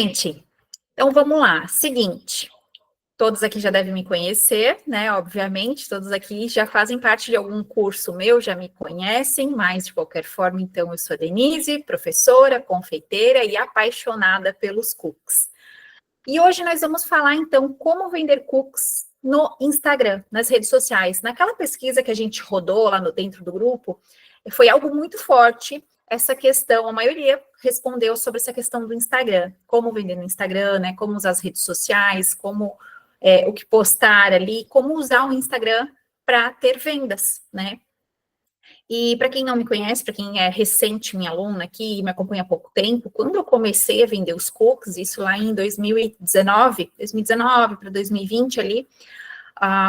Gente, então vamos lá. Seguinte, todos aqui já devem me conhecer, né? Obviamente, todos aqui já fazem parte de algum curso meu, já me conhecem, mas de qualquer forma, então, eu sou a Denise, professora, confeiteira e apaixonada pelos cookies. E hoje nós vamos falar, então, como vender cookies no Instagram, nas redes sociais. Naquela pesquisa que a gente rodou lá dentro do grupo, foi algo muito forte essa questão, a maioria respondeu sobre essa questão do Instagram, como vender no Instagram, né, como usar as redes sociais, como o que postar ali, como usar o Instagram para ter vendas, né? E para quem não me conhece, para quem é recente minha aluna aqui e me acompanha há pouco tempo, quando eu comecei a vender os cookies, isso lá em 2019 para 2020 ali,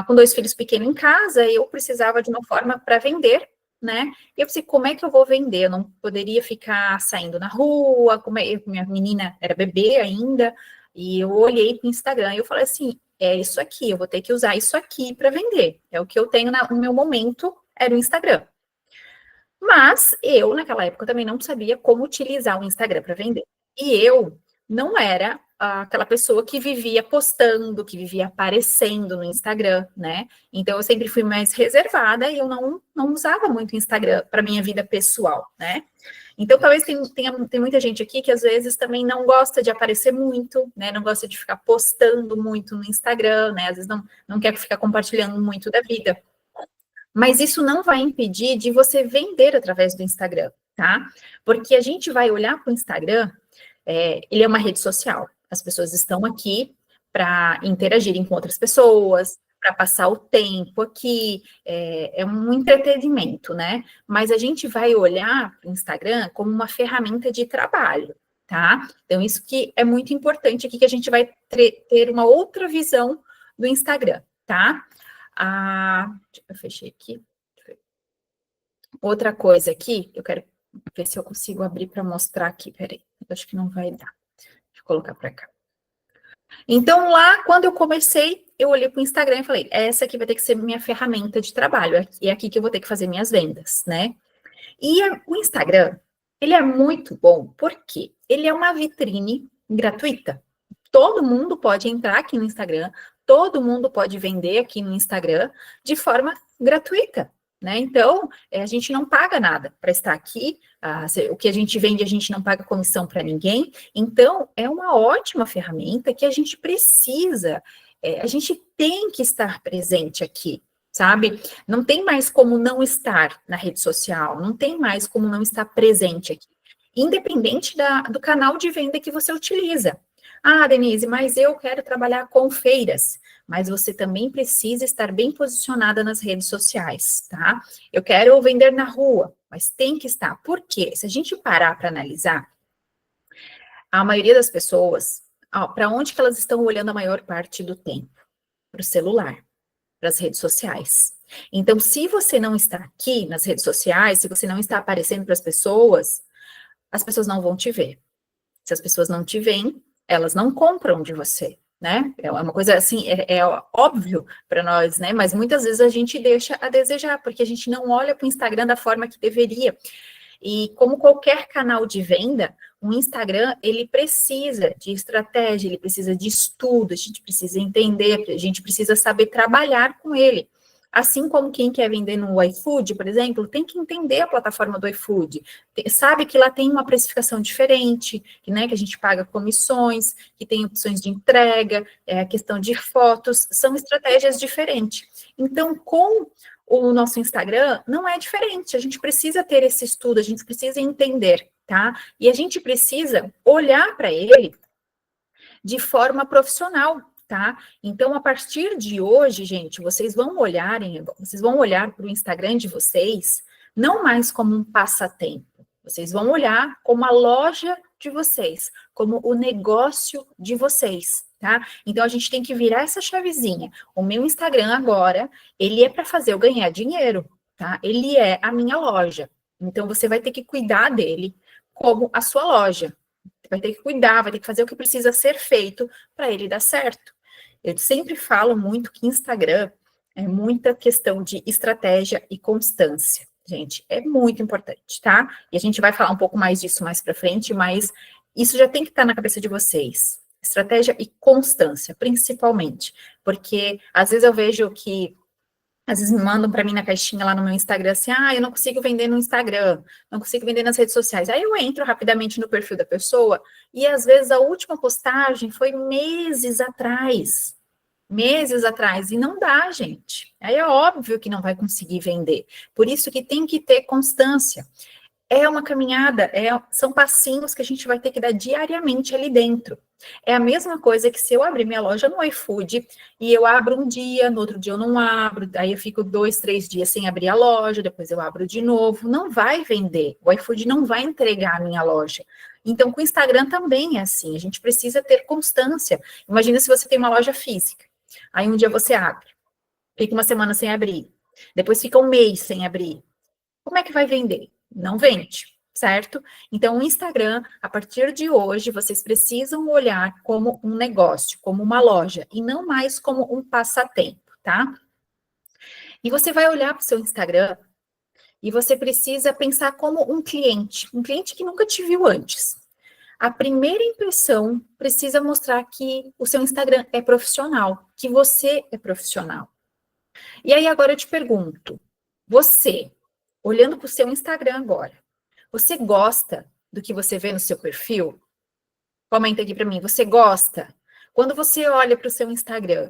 com 2 filhos pequenos em casa, eu precisava de uma forma para vender, né? E eu pensei, como é que eu vou vender? Eu não poderia ficar saindo na rua, minha menina era bebê ainda, e eu olhei para o Instagram e eu falei assim, é isso aqui, eu vou ter que usar isso aqui para vender. É o que eu tenho no meu momento, era o Instagram. Mas eu, naquela época, também não sabia como utilizar o Instagram para vender. E eu não era aquela pessoa que vivia postando, que vivia aparecendo no Instagram, né? Então, eu sempre fui mais reservada e eu não usava muito o Instagram para minha vida pessoal, né? Então, talvez tem muita gente aqui que às vezes também não gosta de aparecer muito, né? Não gosta de ficar postando muito no Instagram, né? Às vezes não quer ficar compartilhando muito da vida. Mas isso não vai impedir de você vender através do Instagram, tá? Porque a gente vai olhar para o Instagram, ele é uma rede social. As pessoas estão aqui para interagirem com outras pessoas, para passar o tempo aqui, é um entretenimento, né? Mas a gente vai olhar para o Instagram como uma ferramenta de trabalho, tá? Então, isso que é muito importante aqui, que a gente vai ter uma outra visão do Instagram, tá? Eu fechei aqui. Outra coisa aqui, eu quero ver se eu consigo abrir para mostrar aqui. Peraí, acho que não vai dar. Deixa eu colocar para cá. Então, lá, quando eu comecei, eu olhei para o Instagram e falei, essa aqui vai ter que ser minha ferramenta de trabalho. É aqui que eu vou ter que fazer minhas vendas, né? E o Instagram, ele é muito bom, porque ele é uma vitrine gratuita. Todo mundo pode entrar aqui no Instagram, todo mundo pode vender aqui no Instagram de forma gratuita, né? Então, a gente não paga nada para estar aqui, o que a gente vende, a gente não paga comissão para ninguém. Então, é uma ótima ferramenta que a gente precisa, a gente tem que estar presente aqui, sabe? Não tem mais como não estar na rede social, não tem mais como não estar presente aqui, independente do canal de venda que você utiliza. Denise, mas eu quero trabalhar com feiras, mas você também precisa estar bem posicionada nas redes sociais, tá? Eu quero vender na rua, mas tem que estar. Por quê? Se a gente parar para analisar, a maioria das pessoas, para onde que elas estão olhando a maior parte do tempo? Para o celular, para as redes sociais. Então, se você não está aqui nas redes sociais, se você não está aparecendo para as pessoas não vão te ver. Se as pessoas não te veem, elas não compram de você, né? É uma coisa assim, é óbvio para nós, né? Mas muitas vezes a gente deixa a desejar, porque a gente não olha para o Instagram da forma que deveria. E como qualquer canal de venda, o Instagram, ele precisa de estratégia, ele precisa de estudo, a gente precisa entender, a gente precisa saber trabalhar com ele. Assim como quem quer vender no iFood, por exemplo, tem que entender a plataforma do iFood. Sabe que lá tem uma precificação diferente, né, que a gente paga comissões, que tem opções de entrega, a questão de fotos, são estratégias diferentes. Então, com o nosso Instagram não é diferente, a gente precisa ter esse estudo, a gente precisa entender, tá? E a gente precisa olhar para ele de forma profissional, tá? Então, a partir de hoje, gente, vocês vão olhar para o Instagram de vocês não mais como um passatempo, vocês vão olhar como a loja de vocês, como o negócio de vocês, tá? Então, a gente tem que virar essa chavezinha. O meu Instagram agora, ele é para fazer eu ganhar dinheiro, tá? Ele é a minha loja. Então, você vai ter que cuidar dele como a sua loja. Vai ter que cuidar, vai ter que fazer o que precisa ser feito para ele dar certo. Eu sempre falo muito que Instagram é muita questão de estratégia e constância. Gente, é muito importante, tá? E a gente vai falar um pouco mais disso mais para frente, mas Isso já tem que estar na cabeça de vocês. Estratégia e constância, principalmente. Porque às vezes eu vejo que, às vezes me mandam para mim na caixinha lá no meu Instagram assim, eu não consigo vender no Instagram, não consigo vender nas redes sociais. Aí eu entro rapidamente no perfil da pessoa e às vezes a última postagem foi meses atrás. Meses atrás, e não dá, gente. Aí é óbvio que não vai conseguir vender. Por isso que tem que ter constância. É uma caminhada, são passinhos que a gente vai ter que dar diariamente ali dentro. É a mesma coisa que se eu abrir minha loja no iFood e eu abro um dia, no outro dia eu não abro, aí eu fico 2, 3 dias sem abrir a loja, depois eu abro de novo, não vai vender. O iFood não vai entregar a minha loja. Então, com o Instagram também é assim, a gente precisa ter constância. Imagina se você tem uma loja física, aí um dia você abre, fica uma semana sem abrir, depois fica um mês sem abrir. Como é que vai vender? Não vende, certo? Então, o Instagram, a partir de hoje, vocês precisam olhar como um negócio, como uma loja, e não mais como um passatempo, tá? E você vai olhar para o seu Instagram e você precisa pensar como um cliente que nunca te viu antes. A primeira impressão precisa mostrar que o seu Instagram é profissional, que você é profissional. E aí, agora eu te pergunto, você, olhando para o seu Instagram agora, você gosta do que você vê no seu perfil? Comenta aqui para mim, você gosta? Quando você olha para o seu Instagram,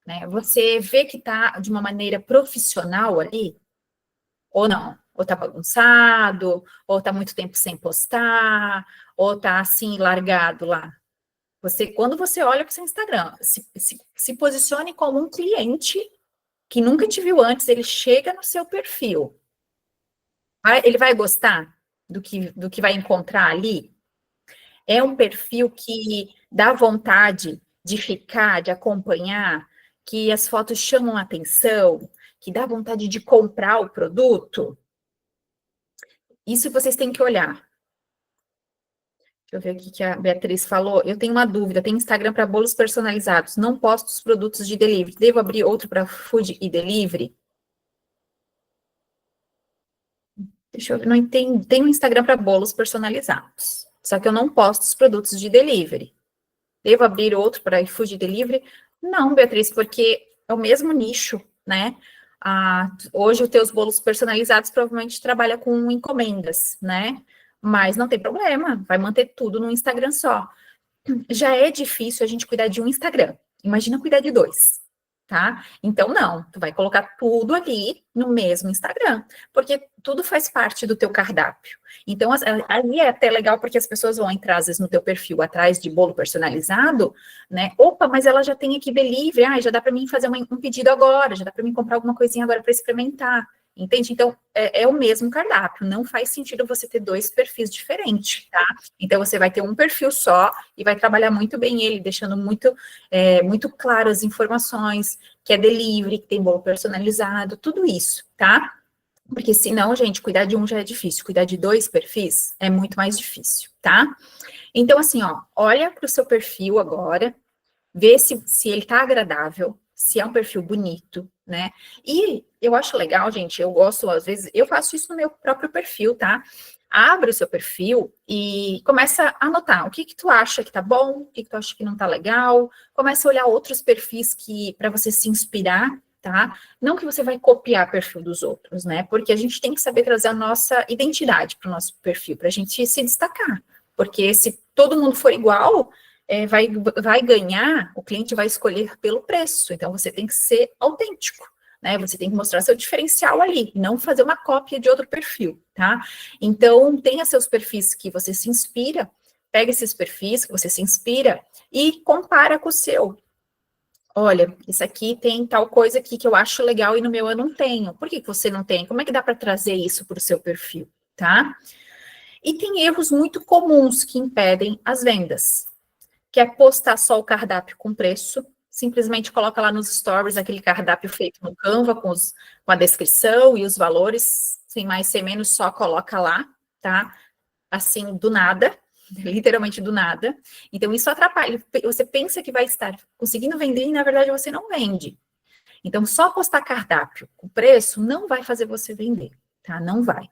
né, você vê que está de uma maneira profissional ali? Ou não? Ou está bagunçado? Ou está muito tempo sem postar? Ou está assim, largado lá? Quando você olha para o seu Instagram, se posicione como um cliente que nunca te viu antes, ele chega no seu perfil. Ele vai gostar do que vai encontrar ali? É um perfil que dá vontade de ficar, de acompanhar, que as fotos chamam a atenção, que dá vontade de comprar o produto? Isso vocês têm que olhar. Deixa eu ver o que a Beatriz falou. Eu tenho uma dúvida. Tem Instagram para bolos personalizados. Não posto os produtos de delivery. Devo abrir outro para food e delivery? Deixa eu ver. Não entendi. Tem um Instagram para bolos personalizados. Só que eu não posto os produtos de delivery. Devo abrir outro para iFood Delivery? Não, Beatriz, porque é o mesmo nicho, né? Hoje, os teus bolos personalizados provavelmente trabalha com encomendas, né? Mas não tem problema, vai manter tudo no Instagram só. Já é difícil a gente cuidar de um Instagram. Imagina cuidar de dois, tá? Então, não, tu vai colocar tudo ali no mesmo Instagram, porque tudo faz parte do teu cardápio. Então, ali é até legal, porque as pessoas vão entrar, às vezes, no teu perfil, atrás de bolo personalizado, né? Opa, mas ela já tem aqui delivery, já dá para mim fazer um pedido agora, já dá para mim comprar alguma coisinha agora para experimentar. Entende? Então, é o mesmo cardápio, não faz sentido você ter dois perfis diferentes, tá? Então, você vai ter um perfil só e vai trabalhar muito bem ele, deixando muito claro as informações, que é delivery, que tem bolo personalizado, tudo isso, tá? Porque senão, gente, cuidar de um já é difícil, cuidar de dois perfis é muito mais difícil, tá? Então, assim, ó, olha para o seu perfil agora, vê se ele tá agradável, se é um perfil bonito, né? E eu acho legal, gente, eu gosto, às vezes, eu faço isso no meu próprio perfil, tá? Abre o seu perfil e começa a anotar o que tu acha que tá bom, o que tu acha que não tá legal, começa a olhar outros perfis que para você se inspirar, tá? Não que você vai copiar o perfil dos outros, né? Porque a gente tem que saber trazer a nossa identidade para o nosso perfil, para a gente se destacar. Porque se todo mundo for igual, vai ganhar, o cliente vai escolher pelo preço, então você tem que ser autêntico, né? Você tem que mostrar seu diferencial ali, não fazer uma cópia de outro perfil, tá? Então, tenha seus perfis que você se inspira, pega esses perfis que você se inspira e compara com o seu. Olha, isso aqui tem tal coisa aqui que eu acho legal e no meu eu não tenho. Por que você não tem? Como é que dá para trazer isso para o seu perfil, tá? E tem erros muito comuns que impedem as vendas, que é postar só o cardápio com preço, simplesmente coloca lá nos stories aquele cardápio feito no Canva com a descrição e os valores, sem mais, sem menos, só coloca lá, tá? Assim, do nada, literalmente do nada. Então, isso atrapalha. Você pensa que vai estar conseguindo vender e, na verdade, você não vende. Então, só postar cardápio com preço não vai fazer você vender, tá? Não vai.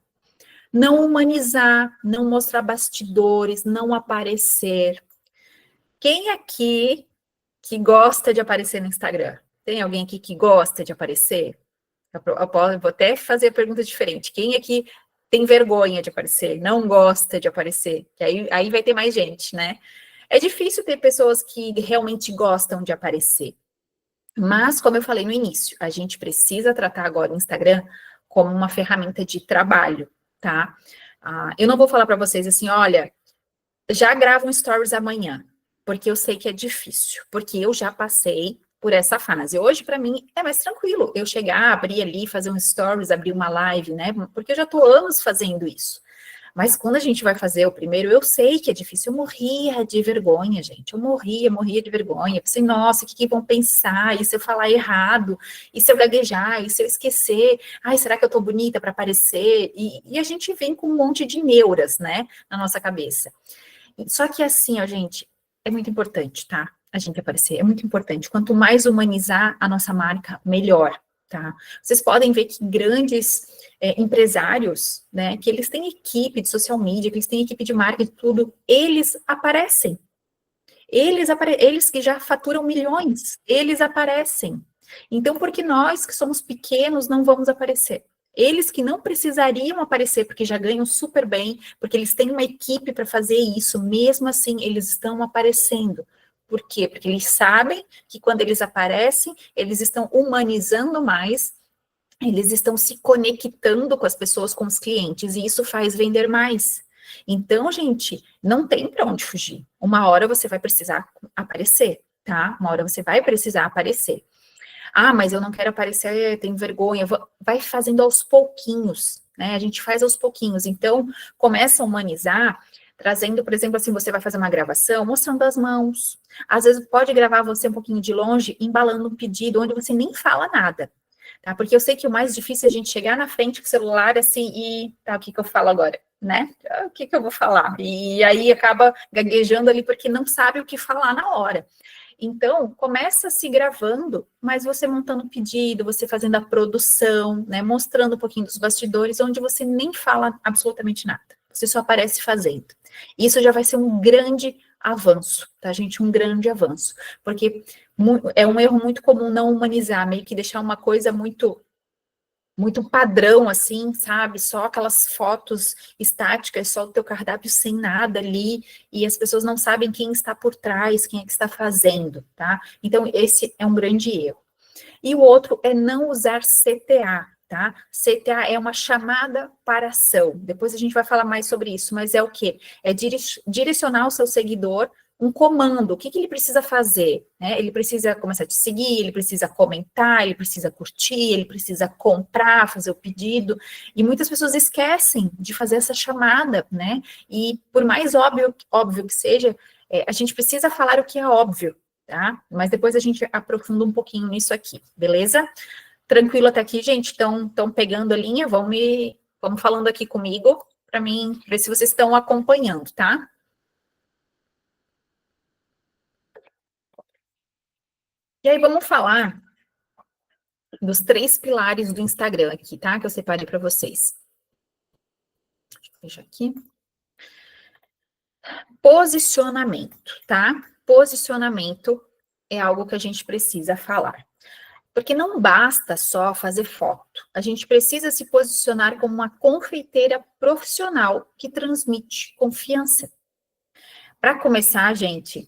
Não humanizar, não mostrar bastidores, não aparecer. Quem aqui que gosta de aparecer no Instagram? Tem alguém aqui que gosta de aparecer? Vou até fazer a pergunta diferente. Quem aqui tem vergonha de aparecer, não gosta de aparecer? Que aí vai ter mais gente, né? É difícil ter pessoas que realmente gostam de aparecer. Mas, como eu falei no início, a gente precisa tratar agora o Instagram como uma ferramenta de trabalho, tá? Eu não vou falar para vocês assim, olha, já gravo um stories amanhã, porque eu sei que é difícil, porque eu já passei por essa fase. Hoje, para mim, é mais tranquilo eu chegar, abrir ali, fazer um stories, abrir uma live, né? Porque eu já estou anos fazendo isso. Mas quando a gente vai fazer o primeiro, eu sei que é difícil. Eu morria de vergonha, gente. Eu morria de vergonha. Eu pensei, nossa, o que vão pensar? E se eu falar errado? E se eu gaguejar? E se eu esquecer? Ai, será que eu tô bonita para aparecer? E a gente vem com um monte de neuras, né, na nossa cabeça. Só que assim, ó, gente, é muito importante, tá? A gente aparecer, é muito importante. Quanto mais humanizar a nossa marca, melhor, tá? Vocês podem ver que grandes empresários, né, que eles têm equipe de social media, que eles têm equipe de marketing, tudo, eles aparecem. Eles que já faturam milhões, eles aparecem. Então, por que nós que somos pequenos não vamos aparecer? Eles que não precisariam aparecer porque já ganham super bem, porque eles têm uma equipe para fazer isso, mesmo assim eles estão aparecendo. Por quê? Porque eles sabem que quando eles aparecem, eles estão humanizando mais, eles estão se conectando com as pessoas, com os clientes, e isso faz vender mais. Então, gente, não tem para onde fugir. Uma hora você vai precisar aparecer, tá? Uma hora você vai precisar aparecer. Ah, mas eu não quero aparecer, tenho vergonha. Vai fazendo aos pouquinhos, né? A gente faz aos pouquinhos. Então, começa a humanizar, trazendo, por exemplo, assim, você vai fazer uma gravação, mostrando as mãos. Às vezes pode gravar você um pouquinho de longe, embalando um pedido, onde você nem fala nada. Tá? Porque eu sei que o mais difícil é a gente chegar na frente com o celular assim e tá, o que eu falo agora, né? O que eu vou falar? E aí acaba gaguejando ali porque não sabe o que falar na hora. Então, começa se gravando, mas você montando o pedido, você fazendo a produção, né? Mostrando um pouquinho dos bastidores, onde você nem fala absolutamente nada. Você só aparece fazendo. Isso já vai ser um grande avanço, tá, gente? Um grande avanço. Porque é um erro muito comum não humanizar, meio que deixar uma coisa muito padrão, assim, sabe? Só aquelas fotos estáticas, só o teu cardápio sem nada ali, e as pessoas não sabem quem está por trás, quem é que está fazendo, tá? Então, esse é um grande erro. E o outro é não usar CTA, tá? CTA é uma chamada para ação. Depois a gente vai falar mais sobre isso, mas é o quê? É direcionar o seu seguidor um comando, o que ele precisa fazer, né? Ele precisa começar a te seguir, ele precisa comentar, ele precisa curtir, ele precisa comprar, fazer o pedido, e muitas pessoas esquecem de fazer essa chamada, né? E por mais óbvio que seja, a gente precisa falar o que é óbvio, tá? Mas depois a gente aprofunda um pouquinho nisso aqui, beleza? Tranquilo até aqui, gente? Estão pegando a linha? Vamos falando aqui comigo, para mim ver se vocês estão acompanhando, tá? E aí, vamos falar dos 3 pilares do Instagram aqui, tá? Que eu separei para vocês. Deixa eu aqui. Posicionamento, tá? Posicionamento é algo que a gente precisa falar. Porque não basta só fazer foto. A gente precisa se posicionar como uma confeiteira profissional que transmite confiança. Para começar, gente,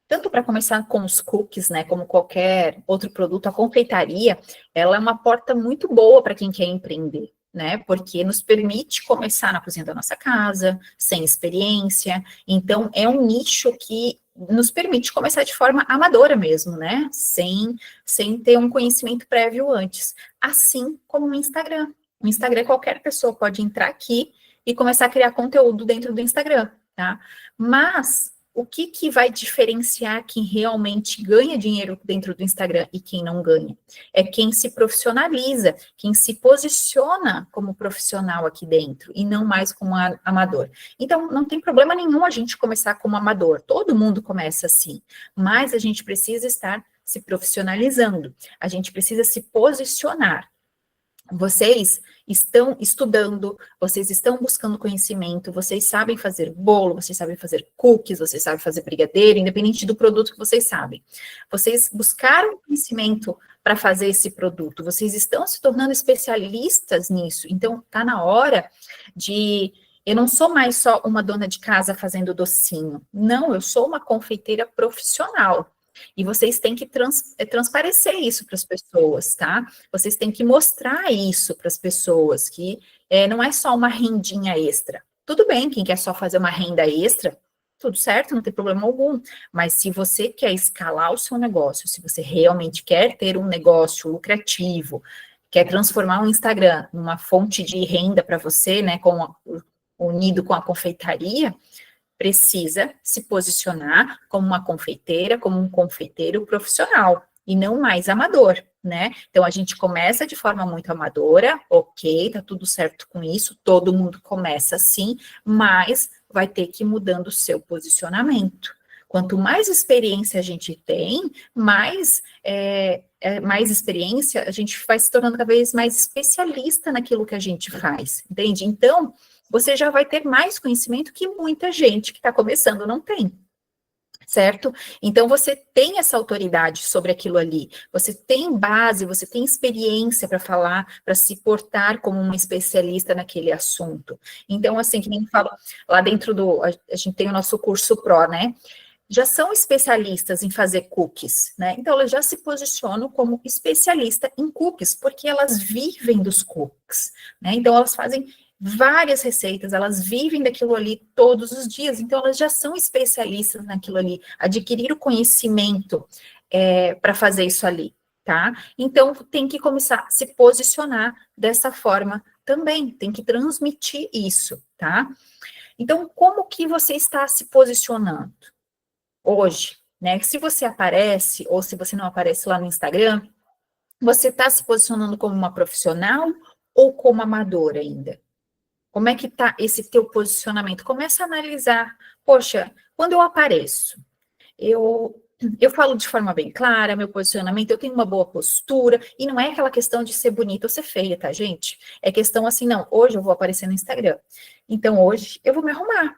tanto para começar com os cookies, né, como qualquer outro produto, a confeitaria, ela é uma porta muito boa para quem quer empreender, né, porque nos permite começar na cozinha da nossa casa, sem experiência, então é um nicho que nos permite começar de forma amadora mesmo, né, sem ter um conhecimento prévio antes, assim como o Instagram. O Instagram, qualquer pessoa pode entrar aqui e começar a criar conteúdo dentro do Instagram, tá? Mas o que vai diferenciar quem realmente ganha dinheiro dentro do Instagram e quem não ganha? É quem se profissionaliza, quem se posiciona como profissional aqui dentro e não mais como amador. Então, não tem problema nenhum a gente começar como amador, todo mundo começa assim, mas a gente precisa estar se profissionalizando, a gente precisa se posicionar. Vocês estão estudando, vocês estão buscando conhecimento, vocês sabem fazer bolo, vocês sabem fazer cookies, vocês sabem fazer brigadeiro, independente do produto que vocês sabem. Vocês buscaram conhecimento para fazer esse produto, vocês estão se tornando especialistas nisso. Então, está na hora de... Eu não sou mais só uma dona de casa fazendo docinho. Não, eu sou uma confeiteira profissional. E vocês têm que transparecer isso para as pessoas, tá? Vocês têm que mostrar isso para as pessoas, que não é só uma rendinha extra. Tudo bem, quem quer só fazer uma renda extra, tudo certo, não tem problema algum. Mas se você quer escalar o seu negócio, se você realmente quer ter um negócio lucrativo, quer transformar o Instagram numa fonte de renda para você, né, unido com a confeitaria, precisa se posicionar como uma confeiteira, como um confeiteiro profissional, e não mais amador, né? Então, a gente começa de forma muito amadora, ok, tá tudo certo com isso, todo mundo começa assim, mas vai ter que ir mudando o seu posicionamento. Quanto mais experiência a gente tem, mais experiência, a gente vai se tornando cada vez mais especialista naquilo que a gente faz, entende? Então, você já vai ter mais conhecimento que muita gente que está começando não tem, certo? Então, você tem essa autoridade sobre aquilo ali, você tem base, você tem experiência para falar, para se portar como uma especialista naquele assunto. Então, assim, que nem falo, lá dentro a gente tem o nosso curso Pro, né? Já são especialistas em fazer cookies, né? Então, elas já se posicionam como especialista em cookies, porque elas vivem dos cookies, né? Então, elas fazem várias receitas, elas vivem daquilo ali todos os dias, então elas já são especialistas naquilo ali, adquirir o conhecimento para fazer isso ali, tá? Então, tem que começar a se posicionar dessa forma também, tem que transmitir isso, tá? Então, como que você está se posicionando hoje, né? Se você aparece, ou se você não aparece lá no Instagram, você está se posicionando como uma profissional ou como amadora ainda? Como é que está esse teu posicionamento? Começa a analisar. Poxa, quando eu apareço, eu falo de forma bem clara, meu posicionamento, eu tenho uma boa postura, e não é aquela questão de ser bonita ou ser feia, tá, gente? É questão assim, não, hoje eu vou aparecer no Instagram, então hoje eu vou me arrumar,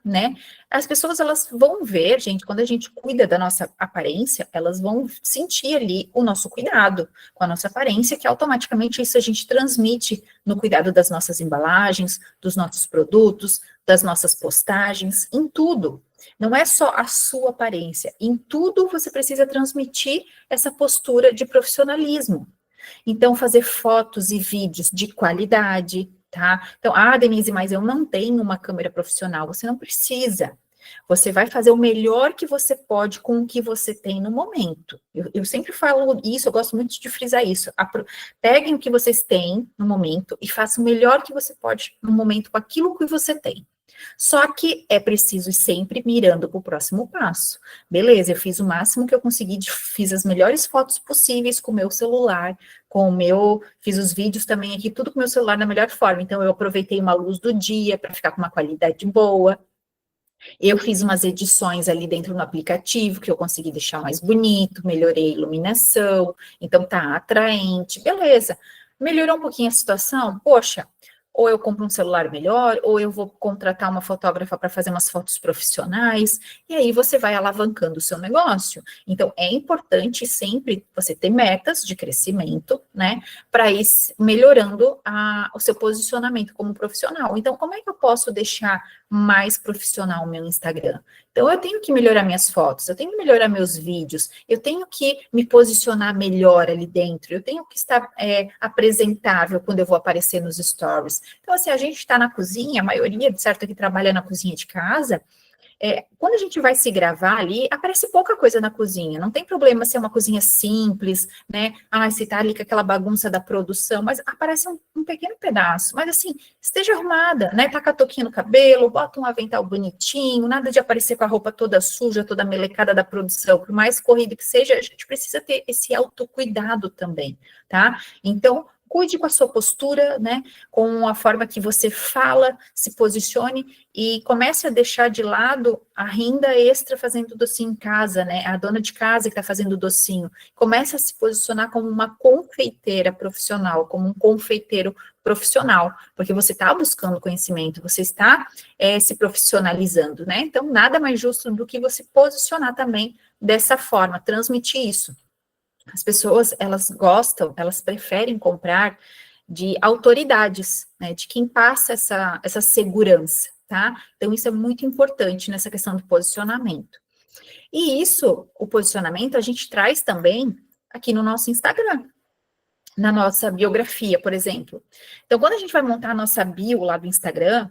né? As pessoas, elas vão ver, gente, quando a gente cuida da nossa aparência, elas vão sentir ali o nosso cuidado com a nossa aparência, que automaticamente isso a gente transmite no cuidado das nossas embalagens, dos nossos produtos, das nossas postagens, em tudo. Não é só a sua aparência, em tudo você precisa transmitir essa postura de profissionalismo. Então, fazer fotos e vídeos de qualidade, tá? Então, Denise, mas eu não tenho uma câmera profissional. Você não precisa. Você vai fazer o melhor que você pode com o que você tem no momento. Eu sempre falo isso, eu gosto muito de frisar isso. Peguem o que vocês têm no momento e façam o melhor que você pode no momento com aquilo que você tem. Só que é preciso ir sempre mirando para o próximo passo. Beleza, eu fiz o máximo que eu consegui, fiz as melhores fotos possíveis com o meu celular, fiz os vídeos também aqui, tudo com o meu celular da melhor forma. Então, eu aproveitei uma luz do dia para ficar com uma qualidade boa. Eu fiz umas edições ali dentro do aplicativo, que eu consegui deixar mais bonito, melhorei a iluminação, então tá atraente, beleza. Melhorou um pouquinho a situação? Poxa, ou eu compro um celular melhor, ou eu vou contratar uma fotógrafa para fazer umas fotos profissionais, e aí você vai alavancando o seu negócio. Então, é importante sempre você ter metas de crescimento, né, para ir melhorando o seu posicionamento como profissional. Então, como é que eu posso deixar mais profissional o meu Instagram? Então, eu tenho que melhorar minhas fotos, eu tenho que melhorar meus vídeos, eu tenho que me posicionar melhor ali dentro, eu tenho que estar apresentável quando eu vou aparecer nos stories. Então, assim, a gente está na cozinha, a maioria, de certo, que trabalha na cozinha de casa, quando a gente vai se gravar ali, aparece pouca coisa na cozinha. Não tem problema se é uma cozinha simples, né? Se tá ali com aquela bagunça da produção, mas aparece um pequeno pedaço. Mas assim, esteja arrumada, né? Taca a touquinha no cabelo, bota um avental bonitinho, nada de aparecer com a roupa toda suja, toda melecada da produção. Por mais corrido que seja, a gente precisa ter esse autocuidado também, tá? Então, cuide com a sua postura, né? Com a forma que você fala, se posicione e comece a deixar de lado a renda extra fazendo docinho em casa, né? A dona de casa que está fazendo docinho. Comece a se posicionar como uma confeiteira profissional, como um confeiteiro profissional, porque você está buscando conhecimento, você está se profissionalizando, né? Então, nada mais justo do que você posicionar também dessa forma, transmitir isso. As pessoas, elas gostam, elas preferem comprar de autoridades, né, de quem passa essa segurança, tá? Então, isso é muito importante nessa questão do posicionamento. E isso, o posicionamento, a gente traz também aqui no nosso Instagram, na nossa biografia, por exemplo. Então, quando a gente vai montar a nossa bio lá do Instagram,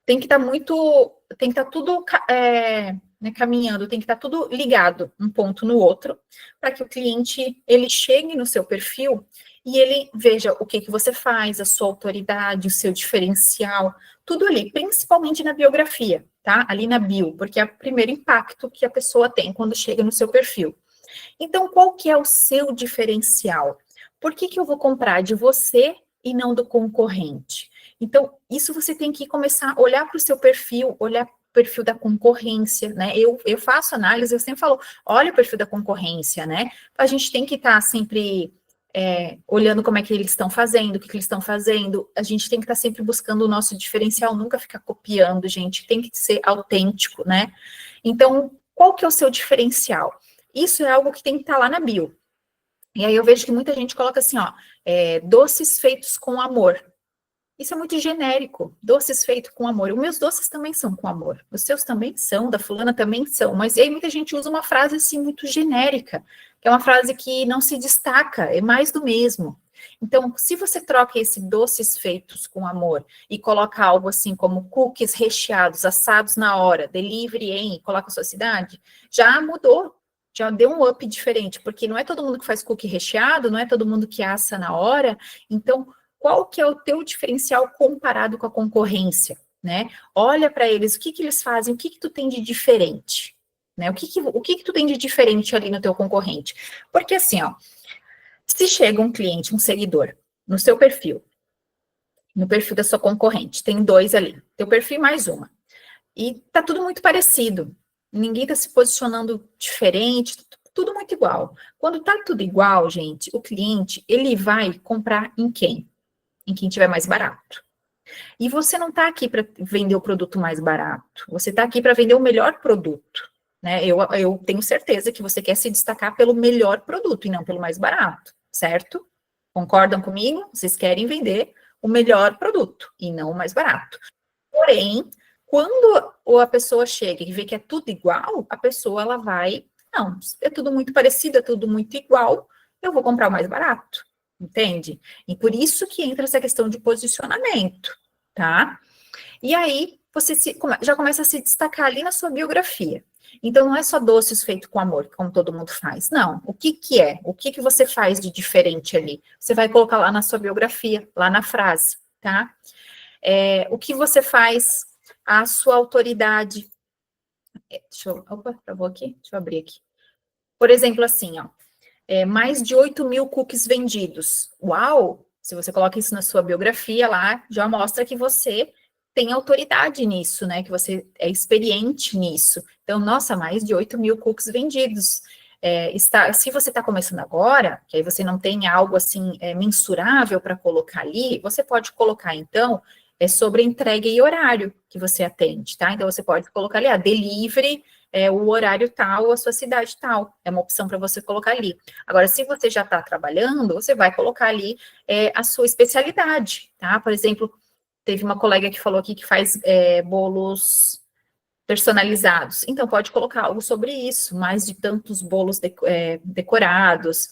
tem que estar tem que estar tudo né, caminhando, tem que estar tudo ligado, um ponto no outro, para que o cliente, ele chegue no seu perfil e ele veja o que você faz, a sua autoridade, o seu diferencial, tudo ali, principalmente na biografia, tá? Ali na bio, porque é o primeiro impacto que a pessoa tem quando chega no seu perfil. Então, qual que é o seu diferencial? Por que eu vou comprar de você e não do concorrente? Então, isso você tem que começar a olhar para o seu perfil, olhar para o perfil da concorrência, né? Eu faço análise, eu sempre falo, olha o perfil da concorrência, né? A gente tem que estar sempre olhando como é que eles estão fazendo, o que eles estão fazendo, a gente tem que estar sempre buscando o nosso diferencial, nunca ficar copiando, gente, tem que ser autêntico, né? Então, qual que é o seu diferencial? Isso é algo que tem que estar lá na bio. E aí eu vejo que muita gente coloca assim, ó, doces feitos com amor. Isso é muito genérico, doces feitos com amor. Os meus doces também são com amor, os seus também são, da fulana também são, mas aí muita gente usa uma frase assim muito genérica, que é uma frase que não se destaca, é mais do mesmo. Então, se você troca esse doces feitos com amor e coloca algo assim como cookies recheados, assados na hora, delivery em, coloca a sua cidade, já mudou, já deu um up diferente, porque não é todo mundo que faz cookie recheado, não é todo mundo que assa na hora, então qual que é o teu diferencial comparado com a concorrência, né? Olha para eles, o que eles fazem, o que tu tem de diferente, né? O que tu tem de diferente ali no teu concorrente? Porque assim, ó, se chega um cliente, um seguidor, no seu perfil, no perfil da sua concorrente, tem 2 ali, teu perfil mais uma, e tá tudo muito parecido, ninguém tá se posicionando diferente, tudo muito igual. Quando tá tudo igual, gente, o cliente, ele vai comprar em quem? Em quem tiver mais barato. E você não está aqui para vender o produto mais barato, você está aqui para vender o melhor produto. Né? Eu tenho certeza que você quer se destacar pelo melhor produto e não pelo mais barato, certo? Concordam comigo? Vocês querem vender o melhor produto e não o mais barato. Porém, quando a pessoa chega e vê que é tudo igual, a pessoa ela vai, não, é tudo muito parecido, é tudo muito igual, eu vou comprar o mais barato, entende? E por isso que entra essa questão de posicionamento, tá? E aí você já começa a se destacar ali na sua biografia. Então não é só doces feitos com amor, como todo mundo faz. Não, o que que é? O que que você faz de diferente ali? Você vai colocar lá na sua biografia, lá na frase, tá? O que você faz, a sua autoridade. Opa, travou aqui? Deixa eu abrir aqui. Por exemplo, assim, ó, mais de 8.000 cookies vendidos. Uau! Se você coloca isso na sua biografia lá, já mostra que você tem autoridade nisso, né? Que você é experiente nisso. Então, nossa, mais de 8.000 cookies vendidos. Se você está começando agora, que aí você não tem algo assim mensurável para colocar ali, você pode colocar, então, sobre entrega e horário que você atende, tá? Então, você pode colocar ali, delivery, o horário tal, a sua cidade tal. É uma opção para você colocar ali. Agora, se você já está trabalhando, você vai colocar ali a sua especialidade, tá? Por exemplo, teve uma colega que falou aqui que faz bolos personalizados. Então, pode colocar algo sobre isso, mais de tantos bolos decorados,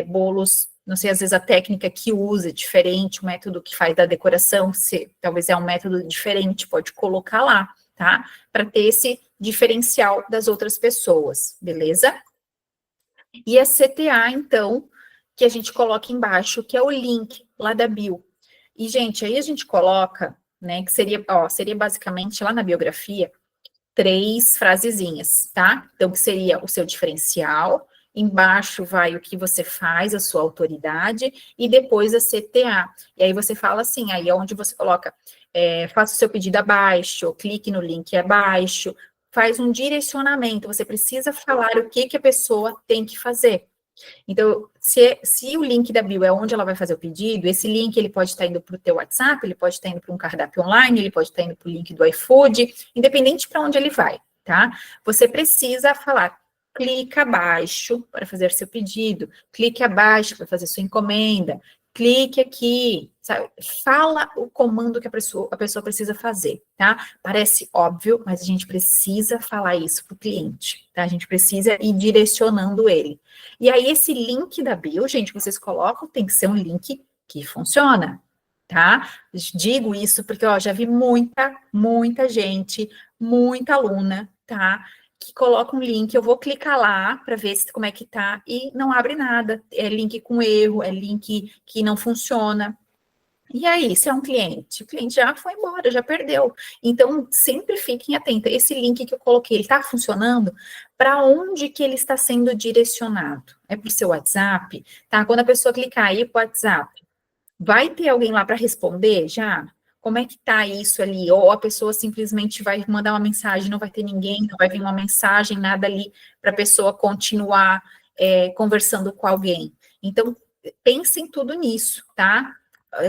bolos, não sei, às vezes a técnica que usa é diferente, o método que faz da decoração, se talvez é um método diferente, pode colocar lá, tá? Para ter esse diferencial das outras pessoas, beleza? E a CTA, então, que a gente coloca embaixo, que é o link lá da bio. E, gente, aí a gente coloca, né, que seria basicamente lá na biografia, 3 frasezinhas, tá? Então, que seria o seu diferencial, embaixo vai o que você faz, a sua autoridade, e depois a CTA. E aí você fala assim, aí é onde você coloca, faça o seu pedido abaixo, clique no link abaixo, faz um direcionamento, você precisa falar o que a pessoa tem que fazer. Então, se o link da bio é onde ela vai fazer o pedido, esse link ele pode estar indo para o teu WhatsApp, ele pode estar indo para um cardápio online, ele pode estar indo para o link do iFood, independente para onde ele vai, tá? Você precisa falar, clica abaixo para fazer seu pedido, clique abaixo para fazer sua encomenda, clique aqui, sabe? Fala o comando que a pessoa precisa fazer, tá? Parece óbvio, mas a gente precisa falar isso para o cliente, tá? A gente precisa ir direcionando ele. E aí, esse link da bio, gente, vocês colocam, tem que ser um link que funciona, tá? Digo isso porque, ó, já vi muita gente, muita aluna, tá? Que coloca um link, eu vou clicar lá para ver como é que tá, e não abre nada. É link com erro, é link que não funciona. E aí, se é um cliente? O cliente já foi embora, já perdeu. Então, sempre fiquem atentos. Esse link que eu coloquei, ele está funcionando? Para onde que ele está sendo direcionado? É para o seu WhatsApp? Tá? Quando a pessoa clicar aí para o WhatsApp, vai ter alguém lá para responder já? Como é que tá isso ali? Ou a pessoa simplesmente vai mandar uma mensagem, não vai ter ninguém, não vai vir uma mensagem, nada ali para a pessoa continuar conversando com alguém. Então, pensem tudo nisso, tá?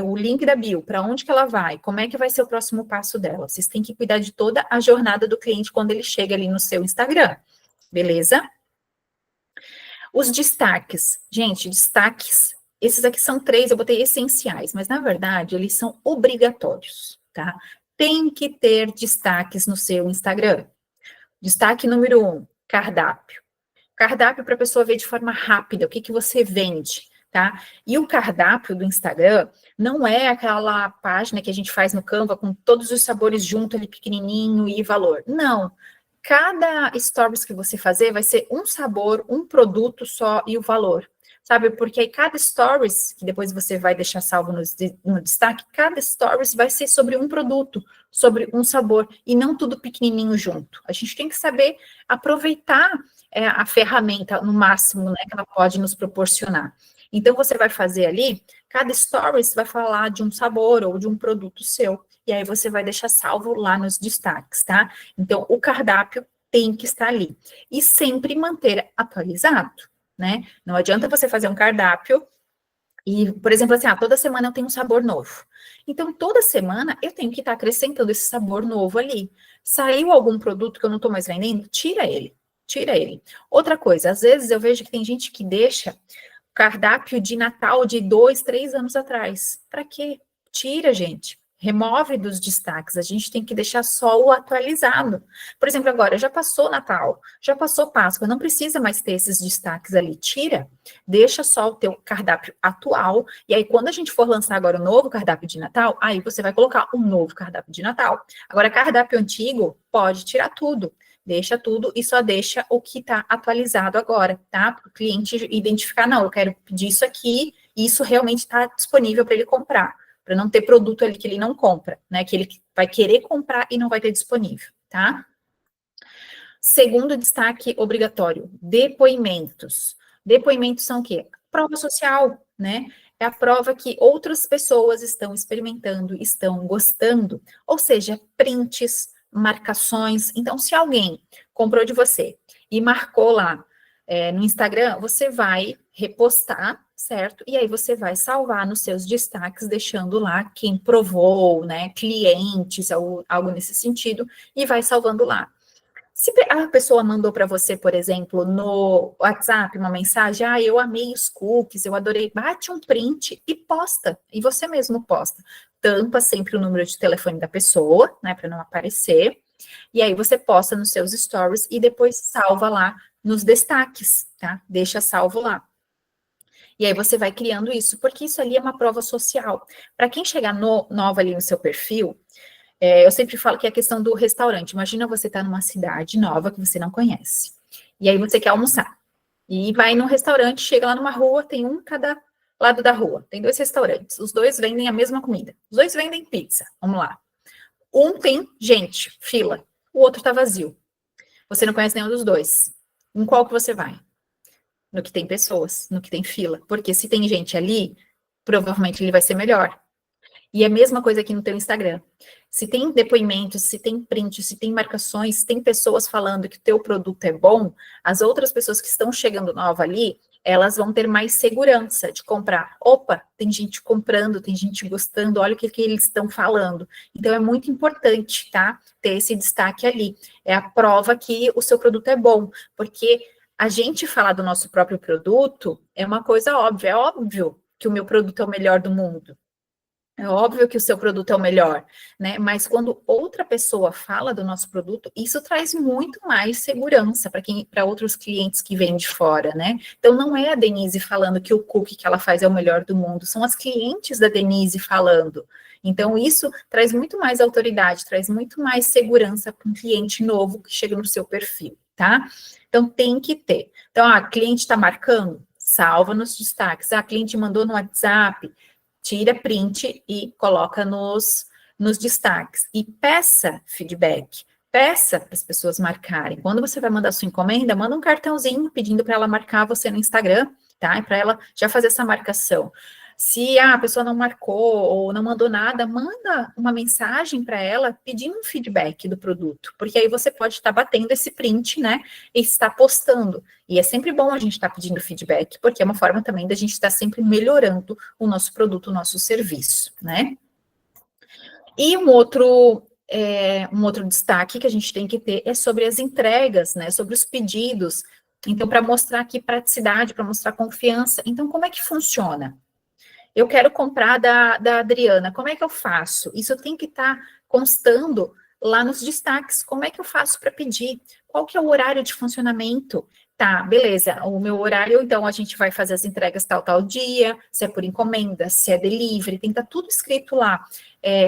O link da bio, para onde que ela vai? Como é que vai ser o próximo passo dela? Vocês têm que cuidar de toda a jornada do cliente quando ele chega ali no seu Instagram, beleza? Os destaques. Gente, destaques, esses aqui são 3, eu botei essenciais, mas na verdade eles são obrigatórios, tá? Tem que ter destaques no seu Instagram. Destaque número 1, cardápio. Cardápio para a pessoa ver de forma rápida o que você vende, tá? E o cardápio do Instagram não é aquela página que a gente faz no Canva com todos os sabores junto ali pequenininho e valor. Não. Cada stories que você fazer vai ser um sabor, um produto só e o valor. Sabe? Porque aí cada stories, que depois você vai deixar salvo no destaque, cada stories vai ser sobre um produto, sobre um sabor, e não tudo pequenininho junto. A gente tem que saber aproveitar a ferramenta no máximo, né, que ela pode nos proporcionar. Então, você vai fazer ali, cada stories vai falar de um sabor ou de um produto seu, e aí você vai deixar salvo lá nos destaques, tá? Então, o cardápio tem que estar ali. E sempre manter atualizado, né? Não adianta você fazer um cardápio e, por exemplo, assim, toda semana eu tenho um sabor novo. Então, toda semana eu tenho que estar acrescentando esse sabor novo ali. Saiu algum produto que eu não estou mais vendendo? Tira ele. Tira ele. Outra coisa, às vezes eu vejo que tem gente que deixa cardápio de Natal de 2, 3 anos atrás. Para quê? Tira, gente. Remove dos destaques. A gente tem que deixar só o atualizado. Por exemplo, agora já passou Natal, já passou Páscoa, não precisa mais ter esses destaques ali. Tira, deixa só o teu cardápio atual. E aí, quando a gente for lançar agora o novo cardápio de Natal, aí você vai colocar um novo cardápio de Natal. Agora, cardápio antigo, pode tirar tudo. Deixa tudo e só deixa o que está atualizado agora, tá? Para o cliente identificar, não, eu quero pedir isso aqui, e isso realmente está disponível para ele comprar, para não ter produto ali que ele não compra, né? Que ele vai querer comprar e não vai ter disponível, tá? Segundo destaque obrigatório, depoimentos. Depoimentos são o quê? Prova social, né? É a prova que outras pessoas estão experimentando, estão gostando, ou seja, prints, marcações. Então, se alguém comprou de você e marcou lá no Instagram, você vai repostar, certo? E aí você vai salvar nos seus destaques, deixando lá quem provou, né? Clientes, algo nesse sentido, e vai salvando lá. Se a pessoa mandou para você, por exemplo, no WhatsApp uma mensagem, eu amei os cookies, eu adorei, bate um print e posta, e você mesmo posta. Tampa sempre o número de telefone da pessoa, né, para não aparecer, e aí você posta nos seus stories e depois salva lá nos destaques, tá? Deixa salvo lá. E aí você vai criando isso, porque isso ali é uma prova social. Para quem chegar nova ali no seu perfil, eu sempre falo que é a questão do restaurante. Imagina você estar numa cidade nova que você não conhece. E aí você quer almoçar. E vai num restaurante, chega lá numa rua, tem um cada lado da rua. Tem 2 restaurantes. Os 2 vendem a mesma comida. Os 2 vendem pizza. Vamos lá. Um tem gente, fila. O outro tá vazio. Você não conhece nenhum dos 2. Em qual que você vai? no que tem pessoas, no que tem fila. Porque se tem gente ali, provavelmente ele vai ser melhor. E é a mesma coisa aqui no teu Instagram. Se tem depoimentos, se tem print, se tem marcações, se tem pessoas falando que o teu produto é bom, as outras pessoas que estão chegando nova ali, elas vão ter mais segurança de comprar. Opa, tem gente comprando, tem gente gostando, olha o que eles estão falando. Então, é muito importante, tá? Ter esse destaque ali. É a prova que o seu produto é bom, porque a gente falar do nosso próprio produto é uma coisa óbvia. É óbvio que o meu produto é o melhor do mundo. É óbvio que o seu produto é o melhor, né? Mas quando outra pessoa fala do nosso produto, isso traz muito mais segurança para outros clientes que vêm de fora, né? Então não é a Denise falando que o cookie que ela faz é o melhor do mundo, são as clientes da Denise falando. Então isso traz muito mais autoridade, traz muito mais segurança para um cliente novo que chega no seu perfil, tá? Então tem que ter. Então, a cliente está marcando, salva nos destaques. A cliente mandou no WhatsApp, tira print e coloca nos destaques. E peça feedback. Peça para as pessoas marcarem. Quando você vai mandar sua encomenda, manda um cartãozinho pedindo para ela marcar você no Instagram, tá? E para ela já fazer essa marcação. Se a pessoa não marcou ou não mandou nada, manda uma mensagem para ela pedindo um feedback do produto, porque aí você pode estar batendo esse print, né, e estar postando. E é sempre bom a gente estar pedindo feedback, porque é uma forma também da gente estar sempre melhorando o nosso produto, o nosso serviço, né? E um outro destaque que a gente tem que ter é sobre as entregas, né? Sobre os pedidos. Então, para mostrar aqui praticidade, para mostrar confiança. Então, como é que funciona? Eu quero comprar da Adriana, como é que eu faço? Isso tem que estar constando lá nos destaques. Como é que eu faço para pedir? Qual que é o horário de funcionamento? Tá, beleza. O meu horário, então, a gente vai fazer as entregas tal dia, se é por encomenda, se é delivery, tem que estar tudo escrito lá.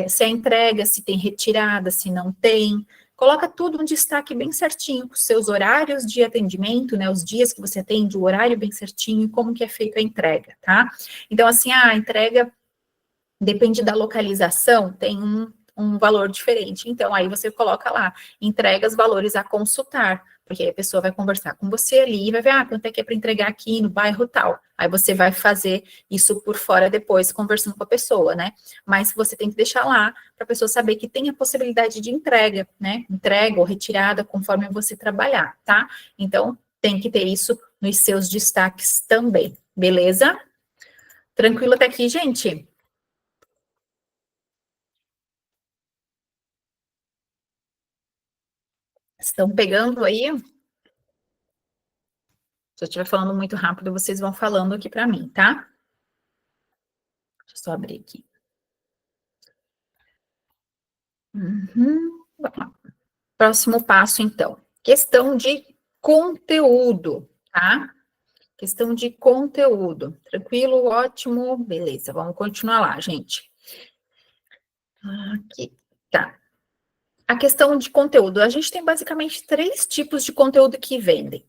Se é entrega, se tem retirada, se não tem. Coloca tudo um destaque bem certinho, com seus horários de atendimento, né? Os dias que você atende, o horário bem certinho e como que é feita a entrega, tá? Então, assim, a entrega depende da localização, tem um valor diferente. Então, aí você coloca lá, entregas, valores a consultar, porque aí a pessoa vai conversar com você ali e vai ver, quanto é que é para entregar aqui no bairro tal. Aí você vai fazer isso por fora depois, conversando com a pessoa, né? Mas você tem que deixar lá para a pessoa saber que tem a possibilidade de entrega, né? Entrega ou retirada, conforme você trabalhar, tá? Então, tem que ter isso nos seus destaques também, beleza? Tranquilo até aqui, gente? Estão pegando aí? Se eu estiver falando muito rápido, vocês vão falando aqui para mim, tá? Deixa eu só abrir aqui. Vamos lá. Próximo passo, então. Questão de conteúdo, tá? Questão de conteúdo. Tranquilo, ótimo, beleza. Vamos continuar lá, gente. Aqui, tá. A questão de conteúdo. A gente tem basicamente 3 tipos de conteúdo que vendem.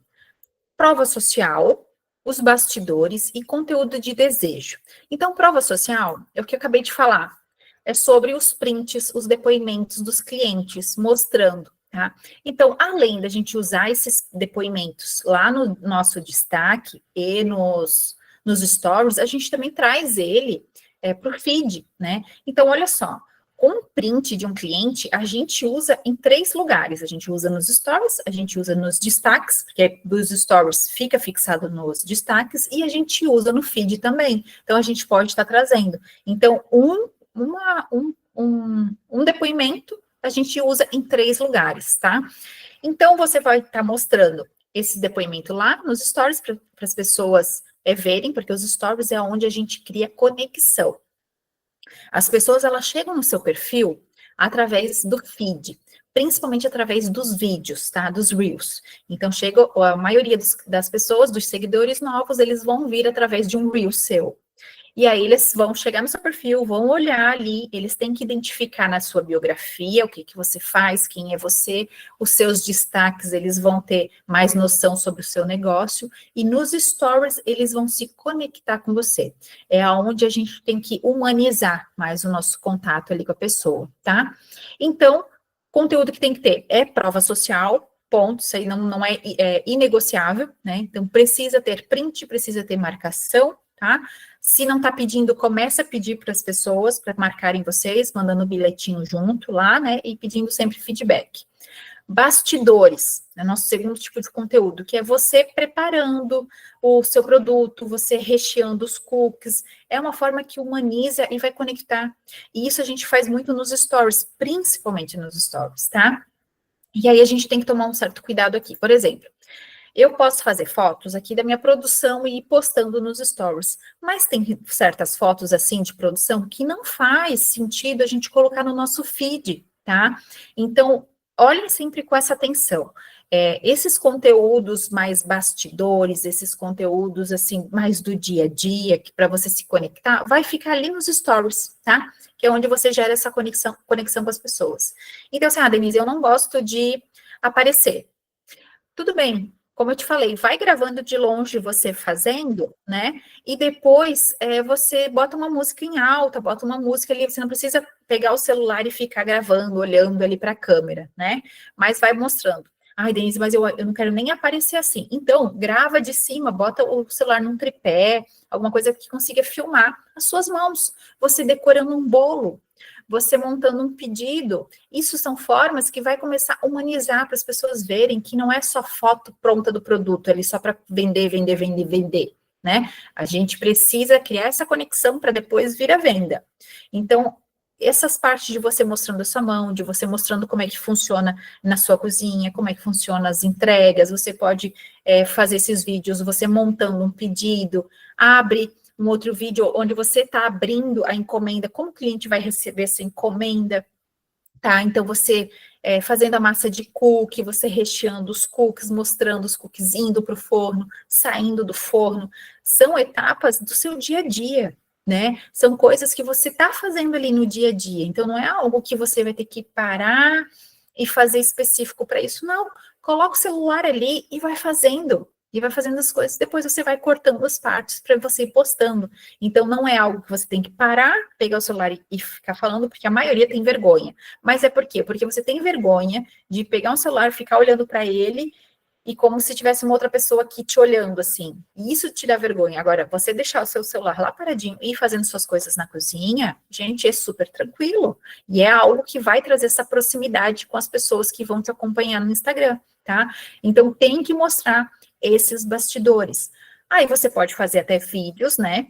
Prova social, os bastidores e conteúdo de desejo. Então, prova social é o que eu acabei de falar. É sobre os prints, os depoimentos dos clientes, mostrando, tá? Então, além da gente usar esses depoimentos lá no nosso destaque e nos stories, a gente também traz ele para o feed, né? Então, olha só, com o print de um cliente, a gente usa em 3 lugares. A gente usa nos stories, a gente usa nos destaques, porque dos stories fica fixado nos destaques, e a gente usa no feed também. Então, a gente pode estar trazendo. Então, um depoimento a gente usa em 3 lugares, tá? Então, você vai estar mostrando esse depoimento lá nos stories para as pessoas verem, porque os stories é onde a gente cria conexão. As pessoas, elas chegam no seu perfil através do feed, principalmente através dos vídeos, tá? Dos Reels. Então, chega a maioria das pessoas, dos seguidores novos, eles vão vir através de um Reel seu. E aí eles vão chegar no seu perfil, vão olhar ali, eles têm que identificar na sua biografia o que você faz, quem é você, os seus destaques, eles vão ter mais noção sobre o seu negócio, e nos stories eles vão se conectar com você. É onde a gente tem que humanizar mais o nosso contato ali com a pessoa, tá? Então, conteúdo que tem que ter é prova social, ponto, isso aí não é inegociável, né? Então, precisa ter print, precisa ter marcação, tá? Se não está pedindo, começa a pedir para as pessoas, para marcarem vocês, mandando um bilhetinho junto lá, né? E pedindo sempre feedback. Bastidores, é nosso segundo tipo de conteúdo, que é você preparando o seu produto, você recheando os cookies, é uma forma que humaniza e vai conectar. E isso a gente faz muito nos stories, principalmente nos stories, tá? E aí a gente tem que tomar um certo cuidado aqui. Por exemplo, eu posso fazer fotos aqui da minha produção e ir postando nos stories, mas tem certas fotos assim de produção que não faz sentido a gente colocar no nosso feed, tá? Então, olhem sempre com essa atenção. Esses conteúdos mais bastidores, esses conteúdos assim mais do dia a dia, que para você se conectar, vai ficar ali nos stories, tá? Que é onde você gera essa conexão com as pessoas. Então, assim, Denise, eu não gosto de aparecer. Tudo bem, como eu te falei, vai gravando de longe você fazendo, né? E depois você bota uma música em alta, bota uma música ali, você não precisa pegar o celular e ficar gravando, olhando ali para a câmera, né? Mas vai mostrando. Ai, Denise, mas eu não quero nem aparecer assim. Então, grava de cima, bota o celular num tripé, alguma coisa que consiga filmar as suas mãos. Você decorando um bolo, você montando um pedido. Isso são formas que vai começar a humanizar para as pessoas verem que não é só foto pronta do produto, ali só para vender, vender, vender, vender, né? A gente precisa criar essa conexão para depois vir a venda. Então, essas partes de você mostrando a sua mão, de você mostrando como é que funciona na sua cozinha, como é que funciona as entregas, você pode fazer esses vídeos, você montando um pedido, abre um outro vídeo onde você está abrindo a encomenda, como o cliente vai receber essa encomenda, tá? Então, você fazendo a massa de cookie, você recheando os cookies, mostrando os cookies indo para o forno, saindo do forno, são etapas do seu dia a dia, né? São coisas que você está fazendo ali no dia a dia, então não é algo que você vai ter que parar e fazer específico para isso, não. Coloca o celular ali e vai fazendo as coisas, depois você vai cortando as partes para você ir postando. Então, não é algo que você tem que parar, pegar o celular e ficar falando, porque a maioria tem vergonha. Mas é por quê? Porque você tem vergonha de pegar um celular, ficar olhando para ele, e como se tivesse uma outra pessoa aqui te olhando, assim. E isso te dá vergonha. Agora, você deixar o seu celular lá paradinho e ir fazendo suas coisas na cozinha, gente, é super tranquilo. E é algo que vai trazer essa proximidade com as pessoas que vão te acompanhar no Instagram, tá? Então, tem que mostrar esses bastidores. Aí você pode fazer até vídeos, né?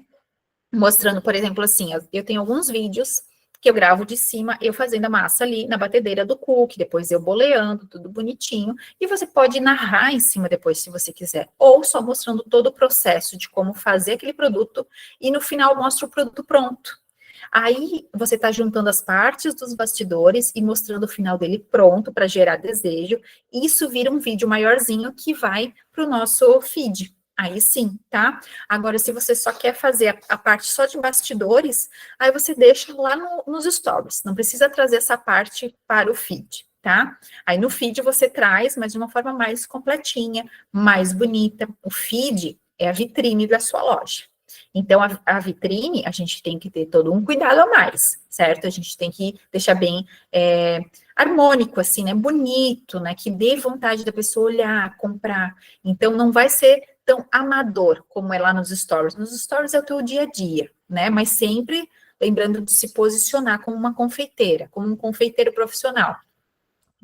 Mostrando, por exemplo, assim, eu tenho alguns vídeos que eu gravo de cima, eu fazendo a massa ali na batedeira do cookie, depois eu boleando, tudo bonitinho, e você pode narrar em cima depois, se você quiser, ou só mostrando todo o processo de como fazer aquele produto, e no final mostra o produto pronto. Aí você está juntando as partes dos bastidores e mostrando o final dele pronto para gerar desejo, e isso vira um vídeo maiorzinho que vai para o nosso feed. Aí sim, tá? Agora, se você só quer fazer a parte só de bastidores, aí você deixa lá nos stories. Não precisa trazer essa parte para o feed, tá? Aí no feed você traz, mas de uma forma mais completinha, mais bonita. O feed é a vitrine da sua loja. Então, a vitrine, a gente tem que ter todo um cuidado a mais, certo? A gente tem que deixar bem harmônico, assim, né? Bonito, né? Que dê vontade da pessoa olhar, comprar. Então, não vai ser tão amador como é lá nos stories. Nos stories é o teu dia a dia, né? Mas sempre lembrando de se posicionar como uma confeiteira, como um confeiteiro profissional.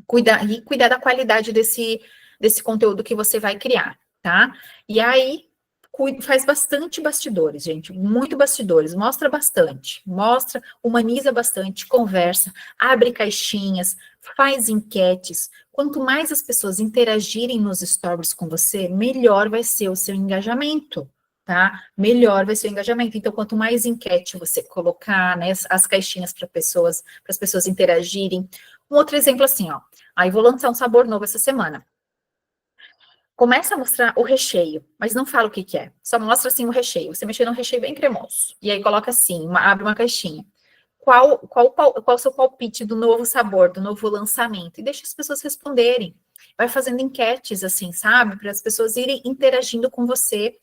Cuidar da qualidade desse conteúdo que você vai criar, tá? E aí, faz bastante bastidores, gente, muito bastidores, mostra bastante, humaniza bastante, conversa, abre caixinhas, faz enquetes. Quanto mais as pessoas interagirem nos stories com você, melhor vai ser o seu engajamento, tá? Melhor vai ser o engajamento. Então, quanto mais enquete você colocar, né, as caixinhas para as pessoas interagirem. Um outro exemplo assim, ó. Aí vou lançar um sabor novo essa semana. Começa a mostrar o recheio, mas não fala o que é. Só mostra assim o recheio. Você mexer num recheio bem cremoso. E aí coloca assim, abre uma caixinha. Qual o seu palpite do novo sabor, do novo lançamento? E deixa as pessoas responderem. Vai fazendo enquetes, assim, sabe? Para as pessoas irem interagindo com você,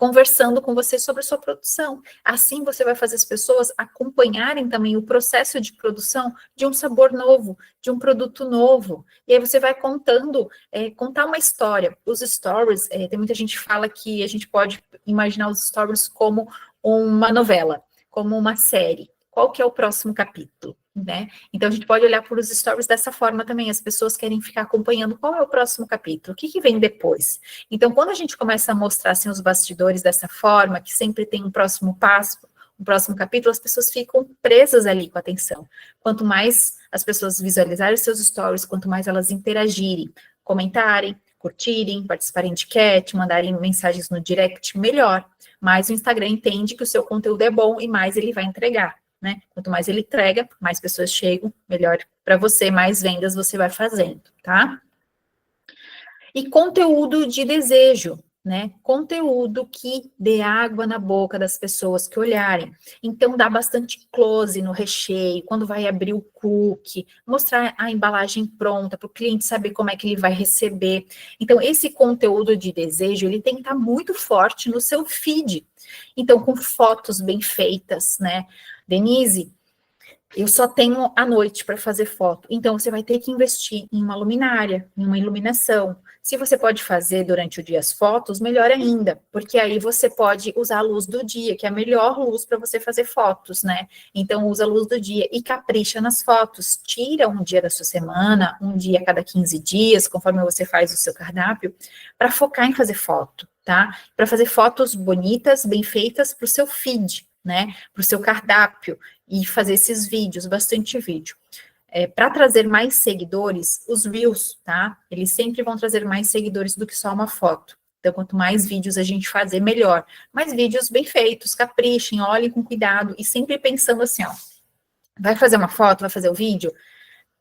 conversando com você sobre a sua produção. Assim você vai fazer as pessoas acompanharem também o processo de produção de um sabor novo, de um produto novo. E aí você vai contando, contar uma história. Os stories, tem muita gente que fala que a gente pode imaginar os stories como uma novela, como uma série. Qual que é o próximo capítulo, né? Então, a gente pode olhar para os stories dessa forma também. As pessoas querem ficar acompanhando qual é o próximo capítulo, o que, que vem depois. Então, quando a gente começa a mostrar assim, os bastidores dessa forma, que sempre tem um próximo passo, um próximo capítulo, as pessoas ficam presas ali com a atenção. Quanto mais as pessoas visualizarem seus stories, quanto mais elas interagirem, comentarem, curtirem, participarem de enquete, mandarem mensagens no direct, melhor. Mais o Instagram entende que o seu conteúdo é bom e mais ele vai entregar. Né? Quanto mais ele entrega, mais pessoas chegam, melhor para você, mais vendas você vai fazendo, tá? E conteúdo de desejo, né? Conteúdo que dê água na boca das pessoas que olharem. Então, dá bastante close no recheio, quando vai abrir o cookie, mostrar a embalagem pronta para o cliente saber como é que ele vai receber. Então, esse conteúdo de desejo, ele tem que estar muito forte no seu feed. Então, com fotos bem feitas, né? Denise, eu só tenho a noite para fazer foto. Então, você vai ter que investir em uma luminária, em uma iluminação. Se você pode fazer durante o dia as fotos, melhor ainda, porque aí você pode usar a luz do dia, que é a melhor luz para você fazer fotos, né? Então, usa a luz do dia e capricha nas fotos. Tira um dia da sua semana, um dia a cada 15 dias, conforme você faz o seu cardápio, para focar em fazer foto, tá? Para fazer fotos bonitas, bem feitas para o seu feed, né? Para o seu cardápio e fazer esses vídeos, bastante vídeo. Para trazer mais seguidores, os Reels, tá? Eles sempre vão trazer mais seguidores do que só uma foto. Então, quanto mais vídeos a gente fazer, melhor. Mais vídeos bem feitos, caprichem, olhem com cuidado e sempre pensando assim, ó, vai fazer uma foto, vai fazer o vídeo,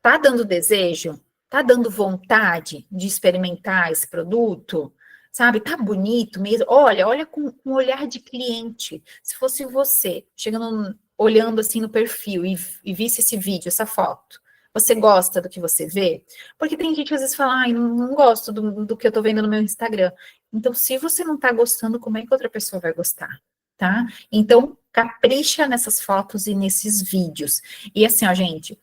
tá dando desejo? Tá dando vontade de experimentar esse produto? Sabe, tá bonito mesmo? Olha com um olhar de cliente. Se fosse você, chegando, olhando assim no perfil e visse esse vídeo, essa foto, você gosta do que você vê? Porque tem gente que às vezes fala, ai, não gosto do que eu tô vendo no meu Instagram. Então, se você não tá gostando, como é que outra pessoa vai gostar? Tá? Então, capricha nessas fotos e nesses vídeos. E assim, ó, gente,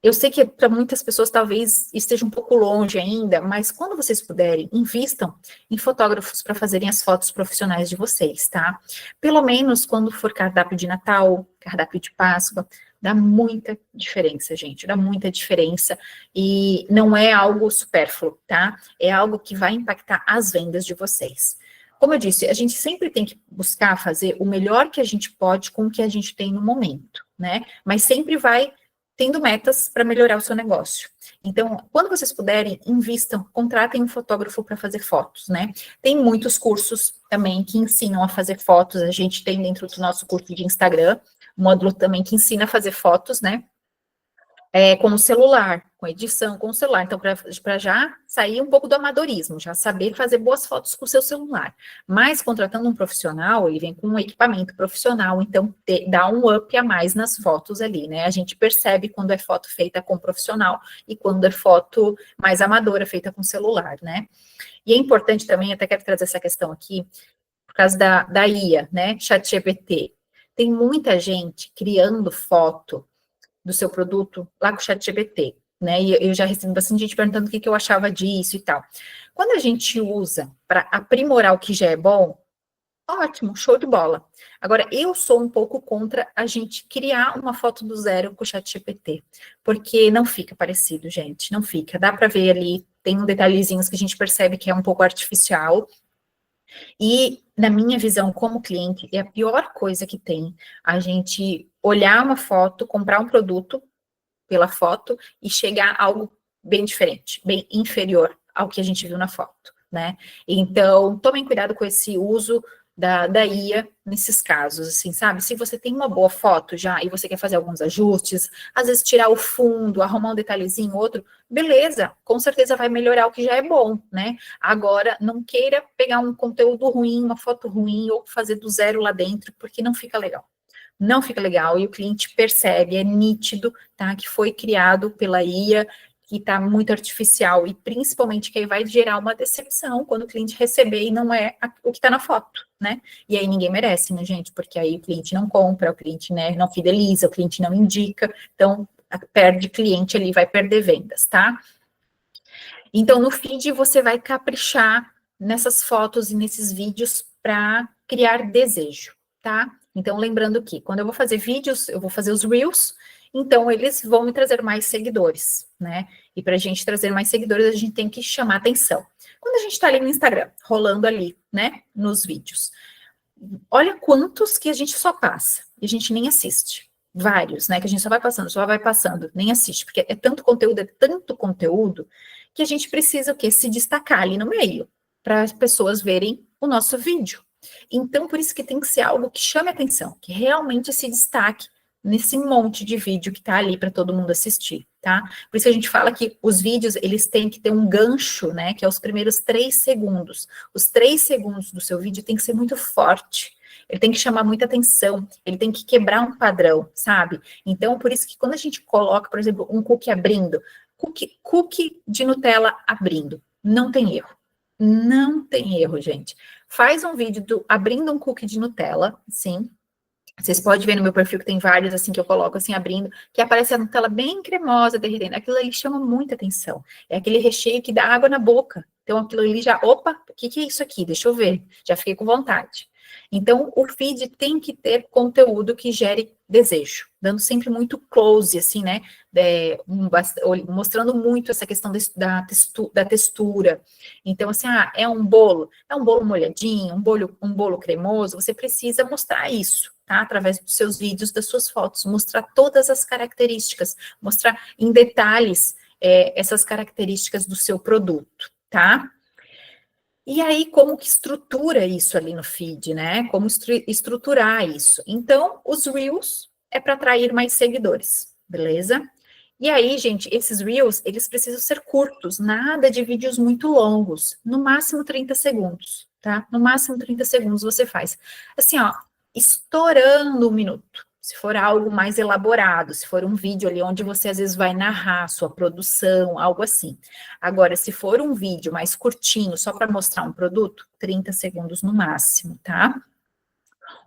eu sei que para muitas pessoas talvez esteja um pouco longe ainda, mas quando vocês puderem, invistam em fotógrafos para fazerem as fotos profissionais de vocês, tá? Pelo menos quando for cardápio de Natal, cardápio de Páscoa, dá muita diferença, gente, dá muita diferença e não é algo supérfluo, tá? É algo que vai impactar as vendas de vocês. Como eu disse, a gente sempre tem que buscar fazer o melhor que a gente pode com o que a gente tem no momento, né? Mas sempre vai tendo metas para melhorar o seu negócio. Então, quando vocês puderem, invistam, contratem um fotógrafo para fazer fotos, né? Tem muitos cursos também que ensinam a fazer fotos, a gente tem dentro do nosso curso de Instagram, um módulo também que ensina a fazer fotos, né? Com o celular, com edição, com o celular. Então, para já sair um pouco do amadorismo, já saber fazer boas fotos com o seu celular. Mas, contratando um profissional, ele vem com um equipamento profissional, então dá um up a mais nas fotos ali, né? A gente percebe quando é foto feita com profissional e quando é foto mais amadora, feita com celular, né? E é importante também, até quero trazer essa questão aqui, por causa da IA, né? ChatGPT. Tem muita gente criando foto do seu produto lá com o ChatGPT, né? E eu já recebi bastante gente perguntando o que eu achava disso e tal. Quando a gente usa para aprimorar o que já é bom, ótimo, show de bola. Agora, eu sou um pouco contra a gente criar uma foto do zero com o ChatGPT, porque não fica parecido, gente, não fica. Dá para ver ali, tem um detalhezinhos que a gente percebe que é um pouco artificial, e, na minha visão, como cliente, é a pior coisa que tem a gente olhar uma foto, comprar um produto pela foto e chegar a algo bem diferente, bem inferior ao que a gente viu na foto, né? Então, tomem cuidado com esse uso da IA nesses casos, assim, sabe? Se você tem uma boa foto já e você quer fazer alguns ajustes, às vezes tirar o fundo, arrumar um detalhezinho, outro, beleza, com certeza vai melhorar o que já é bom, né? Agora, não queira pegar um conteúdo ruim, uma foto ruim, ou fazer do zero lá dentro, porque não fica legal. Não fica legal e o cliente percebe, é nítido, tá? Que foi criado pela IA que está muito artificial, e principalmente que aí vai gerar uma decepção quando o cliente receber e não é o que está na foto, né? E aí ninguém merece, né, gente? Porque aí o cliente não compra, o cliente, né, não fideliza, o cliente não indica, então perde cliente ali, vai perder vendas, tá? Então, no feed, você vai caprichar nessas fotos e nesses vídeos para criar desejo, tá? Então, lembrando que quando eu vou fazer vídeos, eu vou fazer os Reels, então eles vão me trazer mais seguidores, né? E para a gente trazer mais seguidores, a gente tem que chamar atenção. Quando a gente está ali no Instagram, rolando ali, né, nos vídeos, olha quantos que a gente só passa e a gente nem assiste. Vários, né? Que a gente só vai passando, nem assiste, porque é tanto conteúdo, que a gente precisa o quê? Se destacar ali no meio, para as pessoas verem o nosso vídeo. Então, por isso que tem que ser algo que chame atenção, que realmente se destaque nesse monte de vídeo que está ali para todo mundo assistir, tá? Por isso que a gente fala que os vídeos, eles têm que ter um gancho, né? Que é os primeiros 3 segundos. Os 3 segundos do seu vídeo tem que ser muito forte. Ele tem que chamar muita atenção, ele tem que quebrar um padrão, sabe? Então, por isso que quando a gente coloca, por exemplo, um cookie abrindo, cookie de Nutella abrindo, não tem erro. Não tem erro, gente. Faz um vídeo abrindo um cookie de Nutella, sim. Vocês podem ver no meu perfil que tem vários, assim, que eu coloco, assim, abrindo, que aparece a Nutella bem cremosa, derretendo. Aquilo ali chama muita atenção. É aquele recheio que dá água na boca. Então, aquilo ali já, opa, o que é isso aqui? Deixa eu ver. Já fiquei com vontade. Então, o feed tem que ter conteúdo que gere desejo, dando sempre muito close, assim, né? Mostrando muito essa questão da textura. Então, assim, é um bolo molhadinho, um bolo cremoso, você precisa mostrar isso, tá? Através dos seus vídeos, das suas fotos, mostrar todas as características, mostrar em detalhes essas características do seu produto, tá? E aí, como que estrutura isso ali no feed, né? Como estruturar isso? Então, os Reels é para atrair mais seguidores, beleza? E aí, gente, esses Reels, eles precisam ser curtos, nada de vídeos muito longos, no máximo 30 segundos, tá? No máximo 30 segundos você faz. Assim, ó, estourando 1 minuto. Se for algo mais elaborado, se for um vídeo ali onde você às vezes vai narrar sua produção, algo assim. Agora, se for um vídeo mais curtinho, só para mostrar um produto, 30 segundos no máximo, tá?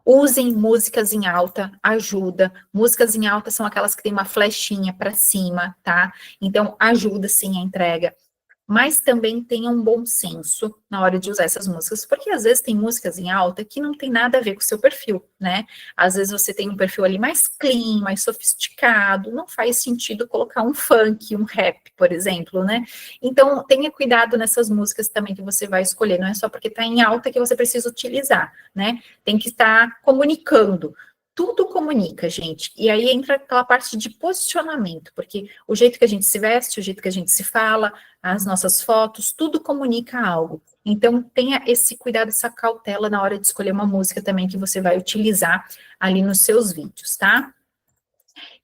Usem músicas em alta, ajuda. Músicas em alta são aquelas que tem uma flechinha para cima, tá? Então, ajuda sim a entrega. Mas também tenha um bom senso na hora de usar essas músicas, porque às vezes tem músicas em alta que não tem nada a ver com o seu perfil, né? Às vezes você tem um perfil ali mais clean, mais sofisticado, não faz sentido colocar um funk, um rap, por exemplo, né? Então, tenha cuidado nessas músicas também que você vai escolher, não é só porque está em alta que você precisa utilizar, né? Tem que estar comunicando. Tudo comunica, gente. E aí entra aquela parte de posicionamento, porque o jeito que a gente se veste, o jeito que a gente se fala, as nossas fotos, tudo comunica algo. Então, tenha esse cuidado, essa cautela na hora de escolher uma música também que você vai utilizar ali nos seus vídeos, tá?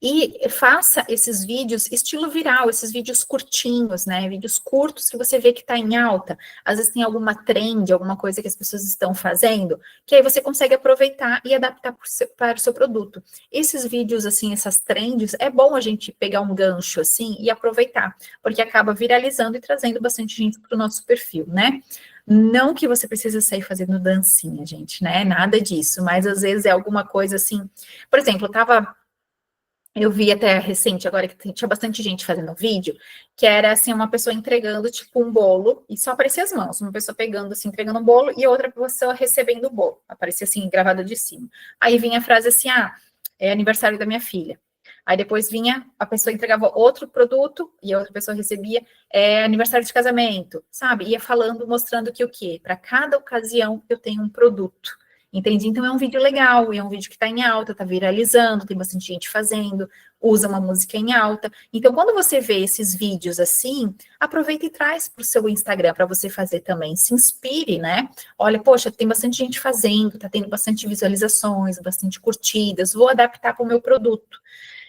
E faça esses vídeos estilo viral, esses vídeos curtinhos, né? Vídeos curtos que você vê que está em alta. Às vezes tem alguma trend, alguma coisa que as pessoas estão fazendo, que aí você consegue aproveitar e adaptar para o seu produto. Esses vídeos, assim, essas trends, é bom a gente pegar um gancho, assim, e aproveitar, porque acaba viralizando e trazendo bastante gente para o nosso perfil, né? Não que você precisa sair fazendo dancinha, gente, né? Nada disso, mas às vezes é alguma coisa assim. Por exemplo, eu vi até recente, agora que tinha bastante gente fazendo um vídeo, que era assim, uma pessoa entregando tipo um bolo, e só aparecia as mãos, uma pessoa pegando assim, entregando um bolo, e outra pessoa recebendo o bolo, aparecia assim, gravado de cima. Aí vinha a frase assim, é aniversário da minha filha. Aí depois vinha, a pessoa entregava outro produto, e a outra pessoa recebia, aniversário de casamento, sabe? Ia falando, mostrando que o quê? Para cada ocasião eu tenho um produto. Entendi? Então é um vídeo legal, é um vídeo que está em alta, está viralizando, tem bastante gente fazendo, usa uma música em alta. Então, quando você vê esses vídeos assim, aproveita e traz para o seu Instagram para você fazer também. Se inspire, né? Olha, poxa, tem bastante gente fazendo, está tendo bastante visualizações, bastante curtidas, vou adaptar para o meu produto.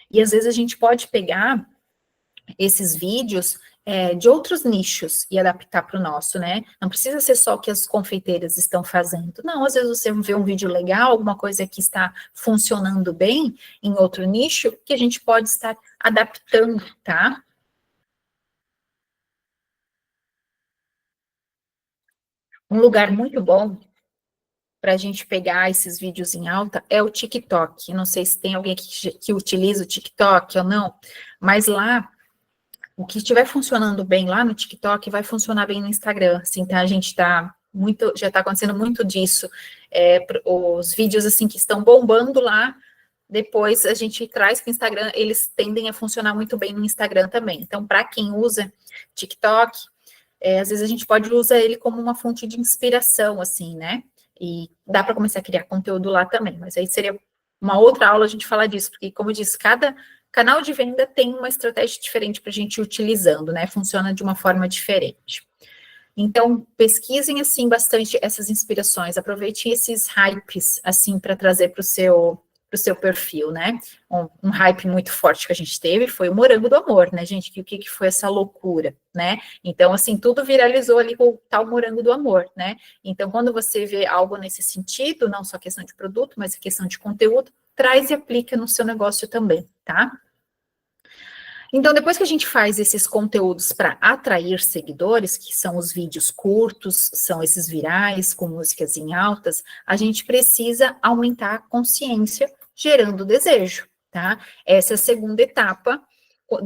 E às vezes a gente pode pegar esses vídeos de outros nichos e adaptar para o nosso, né? Não precisa ser só o que as confeiteiras estão fazendo. Não, às vezes você vê um vídeo legal, alguma coisa que está funcionando bem em outro nicho, que a gente pode estar adaptando, tá? Um lugar muito bom para a gente pegar esses vídeos em alta é o TikTok. Não sei se tem alguém que utiliza o TikTok ou não, mas lá, o que estiver funcionando bem lá no TikTok vai funcionar bem no Instagram. Assim, tá? A gente já está acontecendo muito disso. Os vídeos assim que estão bombando lá, depois a gente traz para o Instagram, eles tendem a funcionar muito bem no Instagram também. Então, para quem usa TikTok, às vezes a gente pode usar ele como uma fonte de inspiração, assim, né? E dá para começar a criar conteúdo lá também, mas aí seria uma outra aula a gente falar disso, porque, como eu disse, cada canal de venda tem uma estratégia diferente para a gente ir utilizando, né? Funciona de uma forma diferente. Então, pesquisem, assim, bastante essas inspirações, aproveitem esses hypes, assim, para trazer para o seu perfil, né? Um hype muito forte que a gente teve foi o Morango do Amor, né, gente? O que foi essa loucura, né? Então, assim, tudo viralizou ali com o tal Morango do Amor, né? Então, quando você vê algo nesse sentido, não só questão de produto, mas questão de conteúdo, traz e aplica no seu negócio também, tá? Então, depois que a gente faz esses conteúdos para atrair seguidores, que são os vídeos curtos, são esses virais com músicas em altas, a gente precisa aumentar a consciência, gerando desejo, tá? Essa é a segunda etapa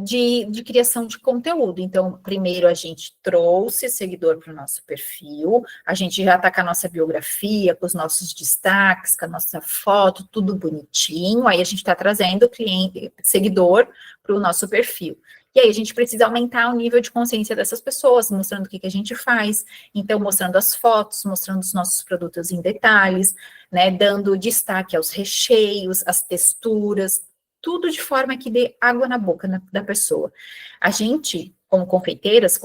de criação de conteúdo. Então, primeiro a gente trouxe seguidor para o nosso perfil, a gente já está com a nossa biografia, com os nossos destaques, com a nossa foto, tudo bonitinho, aí a gente está trazendo seguidor para o nosso perfil. E aí a gente precisa aumentar o nível de consciência dessas pessoas, mostrando o que a gente faz, então mostrando as fotos, mostrando os nossos produtos em detalhes, né, dando destaque aos recheios, às texturas, tudo de forma que dê água na boca da pessoa. A gente, como confeiteiros,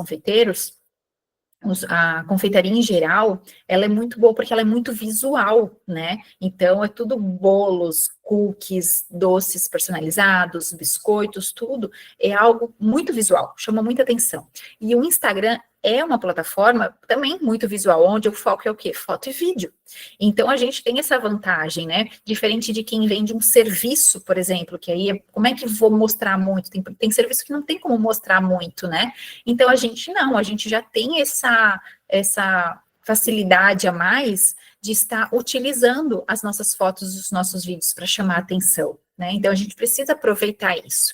a confeitaria em geral, ela é muito boa porque ela é muito visual, né? Então, é tudo bolos, cookies, doces personalizados, biscoitos, tudo é algo muito visual, chama muita atenção. E o Instagram é uma plataforma também muito visual, onde o foco é o quê? Foto e vídeo. Então, a gente tem essa vantagem, né? Diferente de quem vende um serviço, por exemplo, que aí, como é que vou mostrar muito? Tem serviço que não tem como mostrar muito, né? Então, a gente não, a gente já tem essa facilidade a mais de estar utilizando as nossas fotos, os nossos vídeos para chamar a atenção, né? Então, a gente precisa aproveitar isso.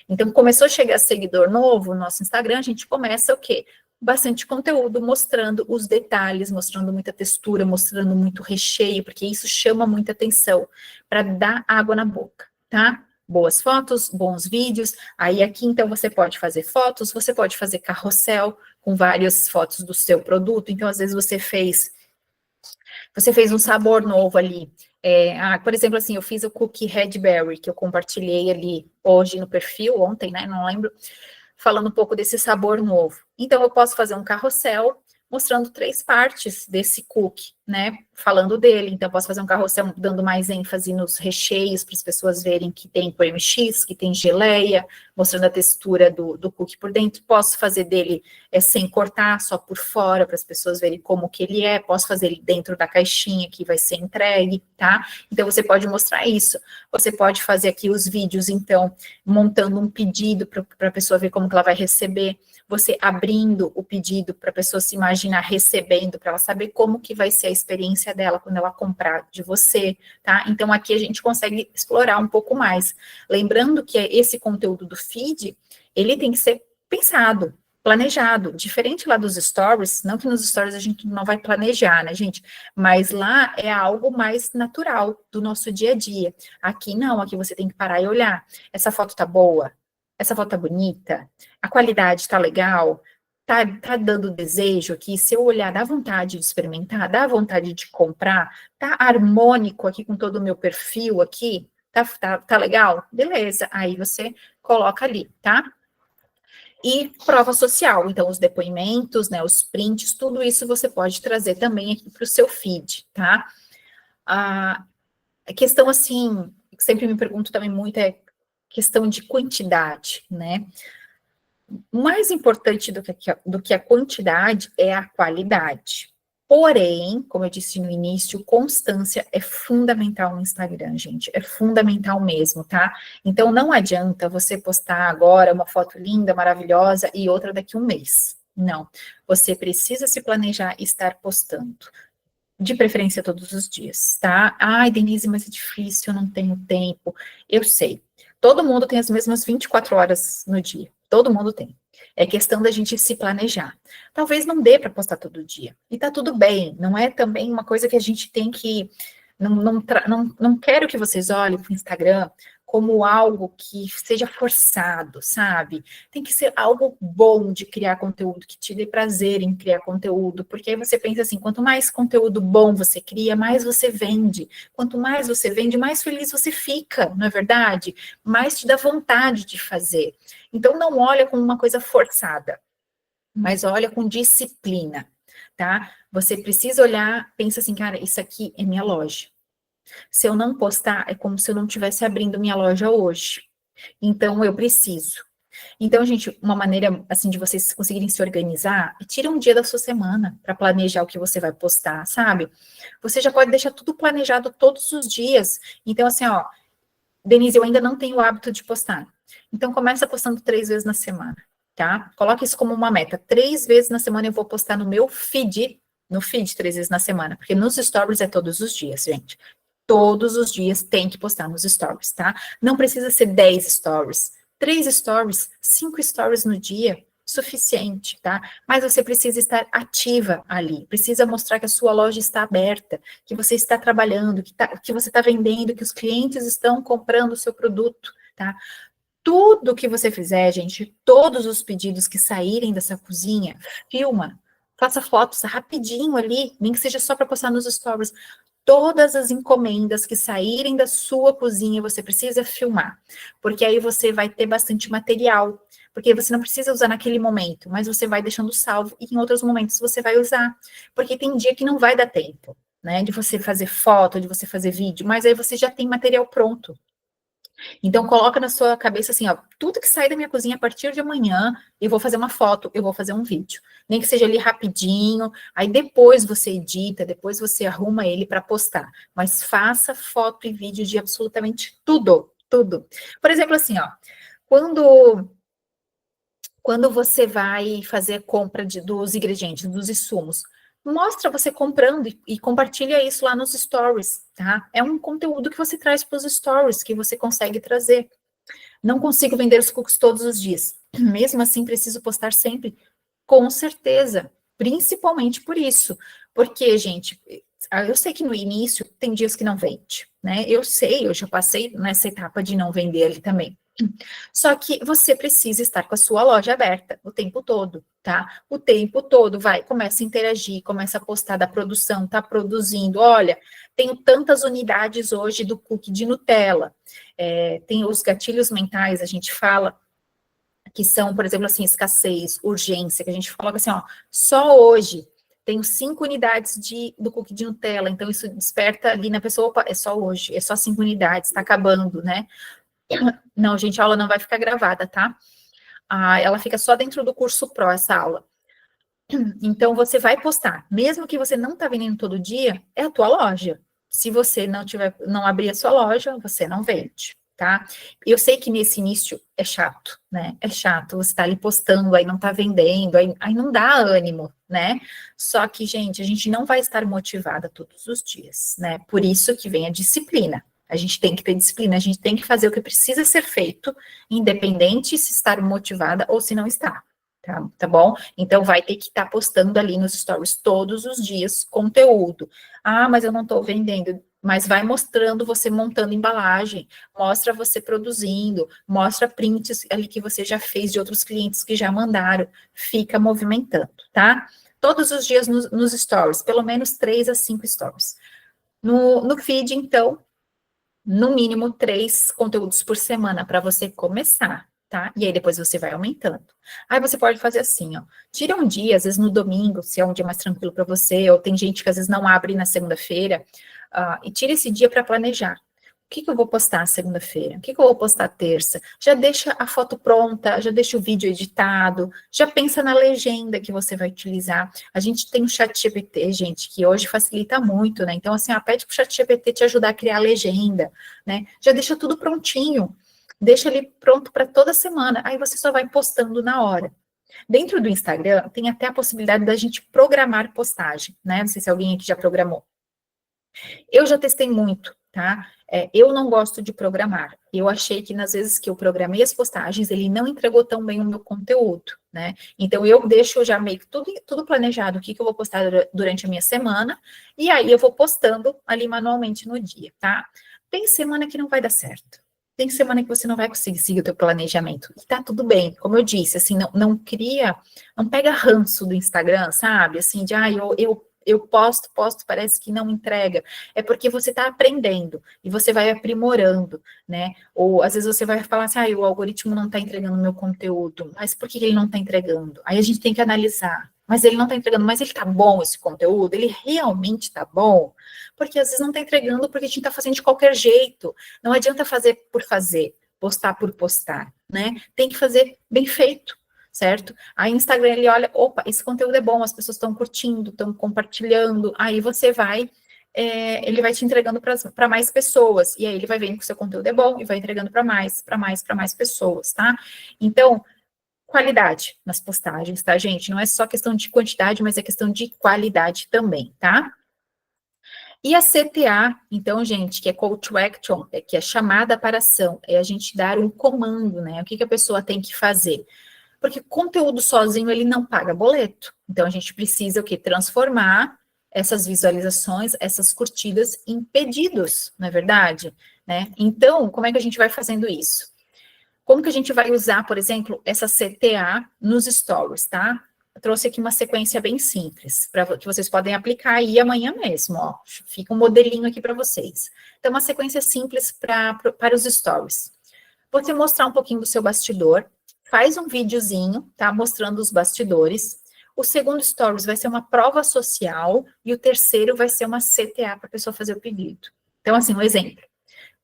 Então, começou a chegar seguidor novo no nosso Instagram, a gente começa o quê? Bastante conteúdo, mostrando os detalhes, mostrando muita textura, mostrando muito recheio, porque isso chama muita atenção, para dar água na boca, tá? Boas fotos, bons vídeos, aí aqui então você pode fazer fotos, você pode fazer carrossel com várias fotos do seu produto, então às vezes você fez um sabor novo ali, por exemplo, assim, eu fiz o cookie Red Berry, que eu compartilhei ali hoje no perfil, ontem, né, não lembro, falando um pouco desse sabor novo. Então, eu posso fazer um carrossel mostrando 3 partes desse cookie, né, falando dele. Então, eu posso fazer um carrossel dando mais ênfase nos recheios, para as pessoas verem que tem cream cheese, que tem geleia, mostrando a textura do cookie por dentro. Posso fazer dele sem cortar, só por fora, para as pessoas verem como que ele é. Posso fazer ele dentro da caixinha que vai ser entregue, tá? Então, você pode mostrar isso. Você pode fazer aqui os vídeos, então, montando um pedido para a pessoa ver como que ela vai receber, você abrindo o pedido para a pessoa se imaginar recebendo, para ela saber como que vai ser a experiência dela quando ela comprar de você, tá? Então, aqui a gente consegue explorar um pouco mais. Lembrando que esse conteúdo do feed, ele tem que ser pensado, planejado, diferente lá dos stories, não que nos stories a gente não vai planejar, né, gente? Mas lá é algo mais natural do nosso dia a dia. Aqui não, aqui você tem que parar e olhar. Essa foto tá boa? Essa foto tá bonita? A qualidade tá legal? Tá dando desejo aqui? Se eu olhar, dá vontade de experimentar? Dá vontade de comprar? Tá harmônico aqui com todo o meu perfil aqui? Tá legal? Beleza, aí você coloca ali, tá? E prova social, então os depoimentos, né, os prints, tudo isso você pode trazer também aqui para o seu feed, tá? A questão, assim, que sempre me pergunto também muito é questão de quantidade, né? O mais importante do que a quantidade é a qualidade. Porém, como eu disse no início, constância é fundamental no Instagram, gente. É fundamental mesmo, tá? Então, não adianta você postar agora uma foto linda, maravilhosa, e outra daqui a um mês. Não. Você precisa se planejar e estar postando. De preferência todos os dias, tá? Ai, Denise, mas é difícil, eu não tenho tempo. Eu sei. Todo mundo tem as mesmas 24 horas no dia. Todo mundo tem. É questão da gente se planejar. Talvez não dê para postar todo dia. E tá tudo bem. Não é também uma coisa que a gente tem que. Não quero que vocês olhem para o Instagram como algo que seja forçado, sabe? Tem que ser algo bom de criar conteúdo, que te dê prazer em criar conteúdo, porque aí você pensa assim, quanto mais conteúdo bom você cria, mais você vende. Quanto mais você vende, mais feliz você fica, não é verdade? Mais te dá vontade de fazer. Então não olha como uma coisa forçada, mas olha com disciplina, tá? Você precisa olhar, pensa assim, cara, isso aqui é minha loja. Se eu não postar, é como se eu não estivesse abrindo minha loja hoje. Então, eu preciso. Então, gente, uma maneira, assim, de vocês conseguirem se organizar, é tira um dia da sua semana para planejar o que você vai postar, sabe? Você já pode deixar tudo planejado todos os dias. Então, assim, ó, Denise, eu ainda não tenho o hábito de postar. Então, começa postando 3 vezes na semana, tá? Coloca isso como uma meta. 3 vezes na semana eu vou postar no meu feed, no feed 3 vezes na semana, porque nos stories é todos os dias, gente. Todos os dias tem que postar nos stories, tá? Não precisa ser 10 stories, 3 stories, 5 stories no dia, suficiente, tá? Mas você precisa estar ativa ali, precisa mostrar que a sua loja está aberta, que você está trabalhando, que você está vendendo, que os clientes estão comprando o seu produto, tá? Tudo que você fizer, gente, todos os pedidos que saírem dessa cozinha, filma, faça fotos rapidinho ali, nem que seja só para postar nos stories. Todas as encomendas que saírem da sua cozinha, você precisa filmar, porque aí você vai ter bastante material, porque você não precisa usar naquele momento, mas você vai deixando salvo e em outros momentos você vai usar, porque tem dia que não vai dar tempo, né, de você fazer foto, de você fazer vídeo, mas aí você já tem material pronto. Então, coloca na sua cabeça assim, ó, tudo que sair da minha cozinha a partir de amanhã, eu vou fazer uma foto, eu vou fazer um vídeo. Nem que seja ali rapidinho, aí depois você edita, depois você arruma ele para postar. Mas faça foto e vídeo de absolutamente tudo, tudo. Por exemplo, assim, ó, quando você vai fazer a compra dos ingredientes, dos insumos, mostra você comprando e compartilha isso lá nos stories, tá? É um conteúdo que você traz para os stories, que você consegue trazer. Não consigo vender os cookies todos os dias. Mesmo assim, preciso postar sempre. Com certeza. Principalmente por isso. Porque, gente, eu sei que no início tem dias que não vende, né? Eu sei, eu já passei nessa etapa de não vender ali também. Só que você precisa estar com a sua loja aberta o tempo todo, tá? O tempo todo, vai, começa a interagir, começa a postar da produção, tá produzindo, olha, tenho tantas unidades hoje do cookie de Nutella, tem os gatilhos mentais, a gente fala, que são, por exemplo, assim, escassez, urgência, que a gente coloca assim, ó, só hoje tenho 5 unidades do cookie de Nutella, então isso desperta ali na pessoa, opa, é só hoje, é só 5 unidades, tá acabando, né? Não, gente, a aula não vai ficar gravada, tá? Ela fica só dentro do curso Pro, essa aula. Então, você vai postar. Mesmo que você não está vendendo todo dia, é a tua loja. Se você não abrir a sua loja, você não vende, tá? Eu sei que nesse início é chato, né? É chato, você está ali postando, aí não está vendendo, aí não dá ânimo, né? Só que, gente, a gente não vai estar motivada todos os dias, né? Por isso que vem a disciplina. A gente tem que ter disciplina, a gente tem que fazer o que precisa ser feito, independente se estar motivada ou se não está. Tá bom? Então, vai ter que estar postando ali nos stories todos os dias conteúdo. Ah, mas eu não estou vendendo. Mas vai mostrando você montando embalagem, mostra você produzindo, mostra prints ali que você já fez de outros clientes que já mandaram, fica movimentando, tá? Todos os dias nos stories, pelo menos 3 a 5 stories. No feed, então, no mínimo 3 conteúdos por semana para você começar, tá? E aí depois você vai aumentando. Aí você pode fazer assim, ó, tira um dia, às vezes no domingo, se é um dia mais tranquilo para você, ou tem gente que às vezes não abre na segunda-feira, e tira esse dia para planejar. O que eu vou postar segunda-feira? O que eu vou postar terça? Já deixa a foto pronta, já deixa o vídeo editado, já pensa na legenda que você vai utilizar. A gente tem o ChatGPT, gente, que hoje facilita muito, né? Então, assim, pede para o ChatGPT te ajudar a criar a legenda, né? Já deixa tudo prontinho, deixa ele pronto para toda semana, aí você só vai postando na hora. Dentro do Instagram, tem até a possibilidade da gente programar postagem, né? Não sei se alguém aqui já programou. Eu já testei muito, tá? Eu não gosto de programar. Eu achei que nas vezes que eu programei as postagens, ele não entregou tão bem o meu conteúdo, né? Então, eu deixo já meio que tudo planejado, o que eu vou postar durante a minha semana, e aí eu vou postando ali manualmente no dia, tá? Tem semana que não vai dar certo. Tem semana que você não vai conseguir seguir o teu planejamento. E tá tudo bem. Como eu disse, assim, não pega ranço do Instagram, sabe? Assim, de, eu posto, parece que não entrega. É porque você está aprendendo e você vai aprimorando, né? Ou às vezes você vai falar assim, o algoritmo não está entregando o meu conteúdo, mas por que ele não está entregando? Aí a gente tem que analisar. Mas ele não está entregando, mas ele está bom esse conteúdo? Ele realmente está bom? Porque às vezes não está entregando porque a gente está fazendo de qualquer jeito. Não adianta fazer por fazer, postar por postar, né? Tem que fazer bem feito, certo? Aí o Instagram, ele olha, opa, esse conteúdo é bom, as pessoas estão curtindo, estão compartilhando, aí você vai, ele vai te entregando para mais pessoas, e aí ele vai vendo que o seu conteúdo é bom, e vai entregando para mais pessoas, tá? Então, qualidade nas postagens, tá, gente? Não é só questão de quantidade, mas é questão de qualidade também, tá? E a CTA, então, gente, que é Call to Action, que é chamada para ação, é a gente dar um comando, né? O que a pessoa tem que fazer? Porque conteúdo sozinho, ele não paga boleto. Então, a gente precisa o quê? Transformar essas visualizações, essas curtidas em pedidos, não é verdade? Né? Então, como é que a gente vai fazendo isso? Como que a gente vai usar, por exemplo, essa CTA nos stories, tá? Eu trouxe aqui uma sequência bem simples, para que vocês podem aplicar aí amanhã mesmo, ó. Fica um modelinho aqui para vocês. Então, uma sequência simples para os stories. Você mostrar um pouquinho do seu bastidor, faz um videozinho, tá? Mostrando os bastidores. O segundo stories vai ser uma prova social e o terceiro vai ser uma CTA para a pessoa fazer o pedido. Então, assim, um exemplo.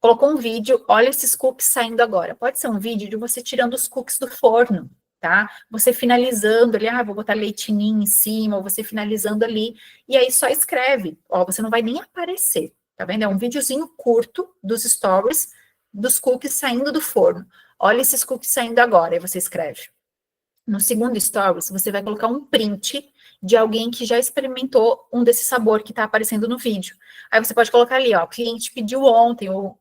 Colocou um vídeo, olha esses cookies saindo agora. Pode ser um vídeo de você tirando os cookies do forno, tá? Você finalizando ali, vou botar leitinho em cima, ou você finalizando ali, e aí só escreve. Ó, você não vai nem aparecer, tá vendo? É um videozinho curto dos stories, dos cookies saindo do forno. Olha esses cookies saindo agora, aí você escreve. No segundo stories, você vai colocar um print de alguém que já experimentou um desse sabor que está aparecendo no vídeo. Aí você pode colocar ali, ó, o cliente pediu ontem, ou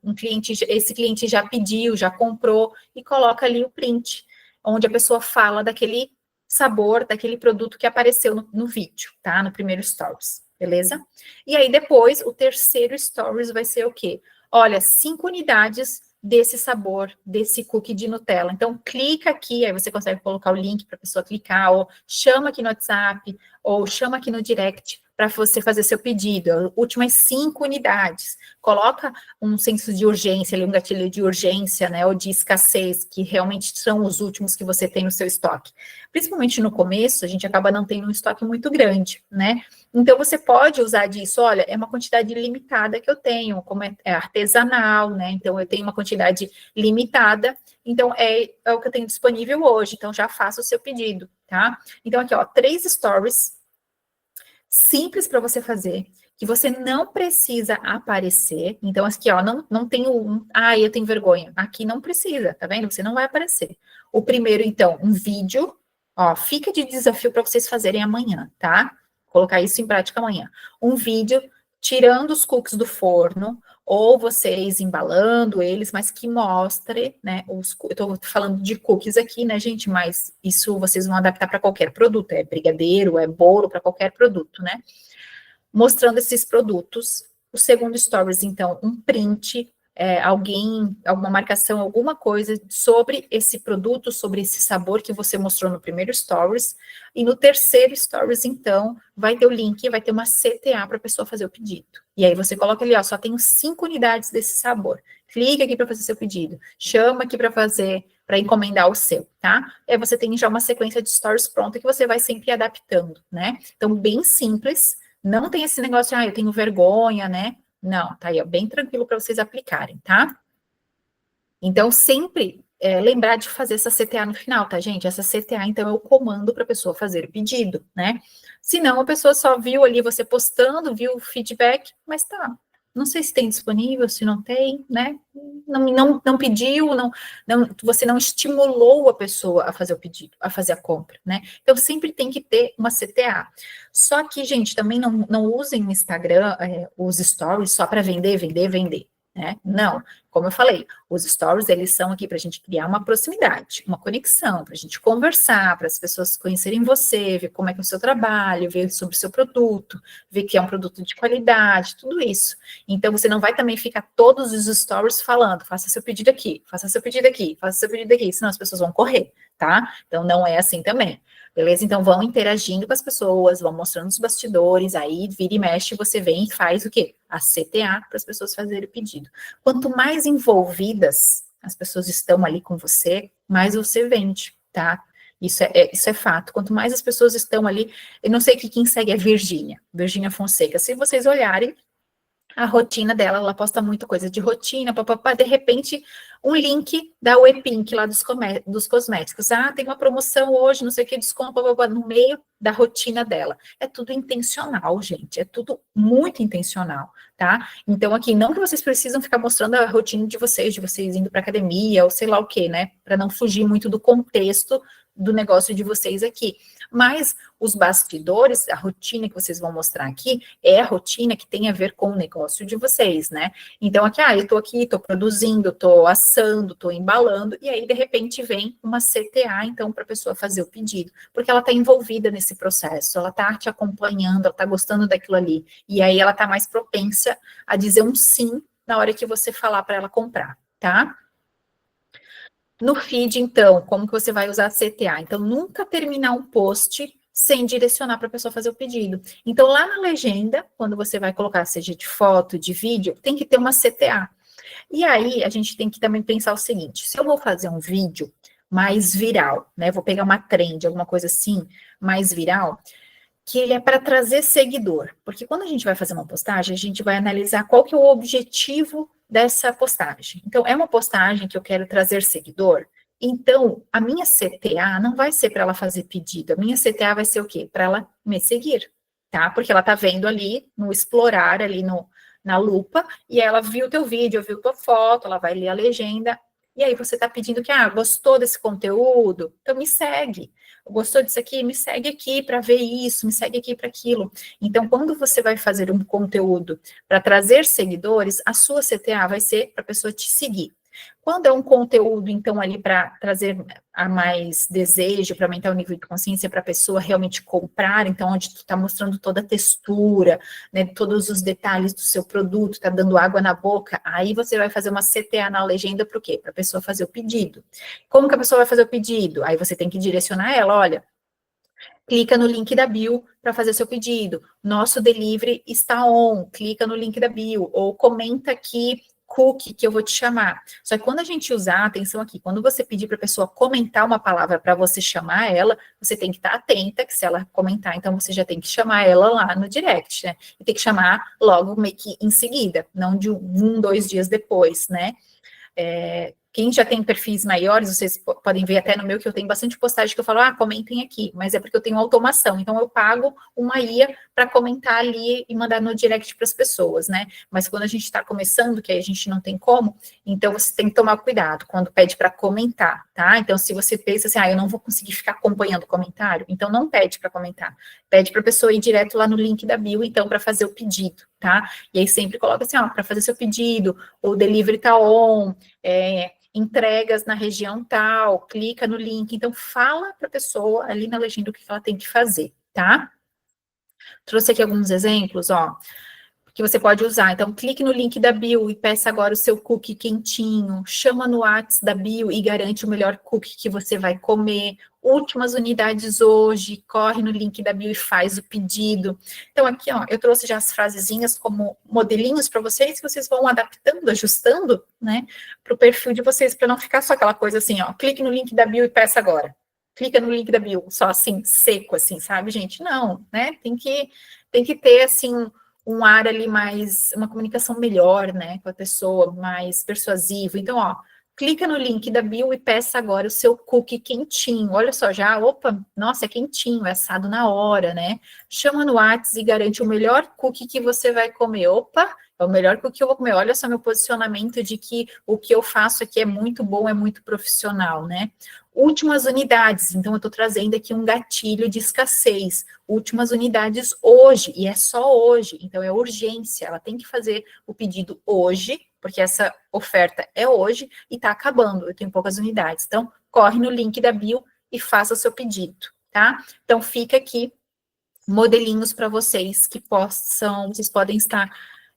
esse cliente já pediu, já comprou, e coloca ali o print, onde a pessoa fala daquele sabor, daquele produto que apareceu no vídeo, tá? No primeiro stories, beleza? E aí depois, o terceiro stories vai ser o quê? Olha, 5 unidades desse sabor, desse cookie de Nutella. Então, clica aqui, aí você consegue colocar o link para a pessoa clicar, ou chama aqui no WhatsApp, ou chama aqui no direct para você fazer seu pedido. Últimas 5 unidades. Coloca um senso de urgência, ali, um gatilho de urgência, né, ou de escassez, que realmente são os últimos que você tem no seu estoque. Principalmente no começo, a gente acaba não tendo um estoque muito grande, né? Então, você pode usar disso, olha, é uma quantidade limitada que eu tenho, como é artesanal, né? Então, eu tenho uma quantidade limitada, então é o que eu tenho disponível hoje, então já faça o seu pedido, tá? Então, aqui, ó, 3 stories simples para você fazer, que você não precisa aparecer. Então, aqui, ó, não tenho eu tenho vergonha. Aqui não precisa, tá vendo? Você não vai aparecer. O primeiro, então, um vídeo, ó, fica de desafio para vocês fazerem amanhã, tá? Colocar isso em prática amanhã. Um vídeo tirando os cookies do forno, ou vocês embalando eles, mas que mostre, né, eu estou falando de cookies aqui, né, gente, mas isso vocês vão adaptar para qualquer produto, é brigadeiro, é bolo, para qualquer produto, né, mostrando esses produtos. O segundo stories, então, um print, alguma marcação, alguma coisa sobre esse produto, sobre esse sabor que você mostrou no primeiro stories, e no terceiro stories, então, vai ter o link, vai ter uma CTA para a pessoa fazer o pedido. E aí você coloca ali, ó, só tenho 5 unidades desse sabor. Clica aqui para fazer seu pedido, chama aqui para encomendar o seu, tá? E aí você tem já uma sequência de stories pronta que você vai sempre adaptando, né? Então, bem simples, não tem esse negócio de, eu tenho vergonha, né? Não, tá aí, ó, bem tranquilo para vocês aplicarem, tá? Então, sempre lembrar de fazer essa CTA no final, tá, gente? Essa CTA, então, é o comando para a pessoa fazer o pedido, né? Se não, a pessoa só viu ali você postando, viu o feedback, mas tá, Não sei se tem disponível, se não tem, né? Não pediu, você não estimulou a pessoa a fazer o pedido, a fazer a compra, né? Então, sempre tem que ter uma CTA. Só que, gente, também não usem o Instagram, os stories só para vender, vender, vender, né? Não, como eu falei, os stories, eles são aqui para a gente criar uma proximidade, uma conexão, para a gente conversar, para as pessoas conhecerem você, ver como é que é o seu trabalho, ver sobre o seu produto, ver que é um produto de qualidade, tudo isso. Então, você não vai também ficar todos os stories falando, faça seu pedido aqui, faça seu pedido aqui, faça seu pedido aqui, senão as pessoas vão correr, tá? Então, não é assim também. Beleza? Então, vão interagindo com as pessoas, vão mostrando os bastidores, aí vira e mexe, você vem e faz o quê? A CTA para as pessoas fazerem o pedido. Quanto mais envolvidas as pessoas estão ali com você, mais você vende, tá? Isso é fato. Quanto mais as pessoas estão ali, eu não sei que quem segue é Virgínia Fonseca. Se vocês olharem, a rotina dela, ela posta muita coisa de rotina, papapá, de repente, um link da Wepink lá dos cosméticos. Ah, tem uma promoção hoje, não sei o que, desconto, papapá, no meio da rotina dela. É tudo intencional, gente, é tudo muito intencional, tá? Então, aqui, não que vocês precisam ficar mostrando a rotina de vocês indo para academia, ou sei lá o que, né? Para não fugir muito do contexto do negócio de vocês aqui. Mas os bastidores, a rotina que vocês vão mostrar aqui, é a rotina que tem a ver com o negócio de vocês, né? Então, eu tô aqui, tô produzindo, tô assando, tô embalando, e aí, de repente, vem uma CTA, então, para a pessoa fazer o pedido, porque ela tá envolvida nesse processo, ela tá te acompanhando, ela tá gostando daquilo ali, e aí ela tá mais propensa a dizer um sim na hora que você falar para ela comprar, tá? No feed, então, como que você vai usar a CTA? Então, nunca terminar um post sem direcionar para a pessoa fazer o pedido. Então, lá na legenda, quando você vai colocar, seja de foto, de vídeo, tem que ter uma CTA. E aí, a gente tem que também pensar o seguinte, se eu vou fazer um vídeo mais viral, né, vou pegar uma trend, alguma coisa assim, mais viral, que ele é para trazer seguidor, porque quando a gente vai fazer uma postagem, a gente vai analisar qual que é o objetivo dessa postagem. Então, é uma postagem que eu quero trazer seguidor, então, a minha CTA não vai ser para ela fazer pedido, a minha CTA vai ser o quê? Para ela me seguir, tá? Porque ela tá vendo ali, no explorar, ali na lupa, e ela viu o teu vídeo, viu tua foto, ela vai ler a legenda, e aí você tá pedindo que, gostou desse conteúdo? Então me segue. Gostou disso aqui? Me segue aqui para ver isso, me segue aqui para aquilo. Então, quando você vai fazer um conteúdo para trazer seguidores, a sua CTA vai ser para a pessoa te seguir. Quando é um conteúdo, então, ali para trazer a mais desejo, para aumentar o nível de consciência para a pessoa realmente comprar, então, onde tu está mostrando toda a textura, né, todos os detalhes do seu produto, está dando água na boca, aí você vai fazer uma CTA na legenda para o quê? Para a pessoa fazer o pedido. Como que a pessoa vai fazer o pedido? Aí você tem que direcionar ela, olha, clica no link da bio para fazer seu pedido. Nosso delivery está on. Clica no link da bio ou comenta aqui cookie que eu vou te chamar. Só que quando a gente usar, atenção aqui, quando você pedir para a pessoa comentar uma palavra para você chamar ela, você tem que estar atenta que se ela comentar, então você já tem que chamar ela lá no direct, né? E tem que chamar logo meio que em seguida, não de 2 dias depois, né? Quem já tem perfis maiores, vocês podem ver até no meu que eu tenho bastante postagem que eu falo, comentem aqui, mas é porque eu tenho automação, então eu pago uma IA para comentar ali e mandar no direct para as pessoas, né? Mas quando a gente está começando, que aí a gente não tem como, então você tem que tomar cuidado quando pede para comentar, tá? Então, se você pensa assim, eu não vou conseguir ficar acompanhando o comentário, então não pede para comentar, pede para a pessoa ir direto lá no link da bio, então, para fazer o pedido, tá? E aí sempre coloca assim, para fazer seu pedido, o delivery tá on, entregas na região tal, clica no link. Então, fala para a pessoa ali na legenda o que ela tem que fazer, tá? Trouxe aqui alguns exemplos, que você pode usar. Então, clique no link da bio e peça agora o seu cookie quentinho. Chama no WhatsApp da bio e garante o melhor cookie que você vai comer. Últimas unidades hoje, corre no link da bio e faz o pedido. Então, aqui, eu trouxe já as frasezinhas como modelinhos para vocês, que vocês vão adaptando, ajustando, né, para o perfil de vocês, para não ficar só aquela coisa assim, clique no link da bio e peça agora. Clica no link da bio, só assim, seco, assim, sabe, gente? Não, né? Tem que ter, assim, um ar ali mais, uma comunicação melhor, né, com a pessoa, mais persuasivo. Então, clica no link da bio e peça agora o seu cookie quentinho. Olha só, já, opa, nossa, é quentinho, é assado na hora, né? Chama no WhatsApp e garante o melhor cookie que você vai comer. Opa, é o melhor cookie que eu vou comer. Olha só meu posicionamento de que o que eu faço aqui é muito bom, é muito profissional, né? Últimas unidades, então eu estou trazendo aqui um gatilho de escassez. Últimas unidades hoje, e é só hoje, então é urgência, ela tem que fazer o pedido hoje, porque essa oferta é hoje e está acabando, eu tenho poucas unidades. Então, corre no link da bio e faça o seu pedido, tá? Então, fica aqui modelinhos para vocês que vocês podem estar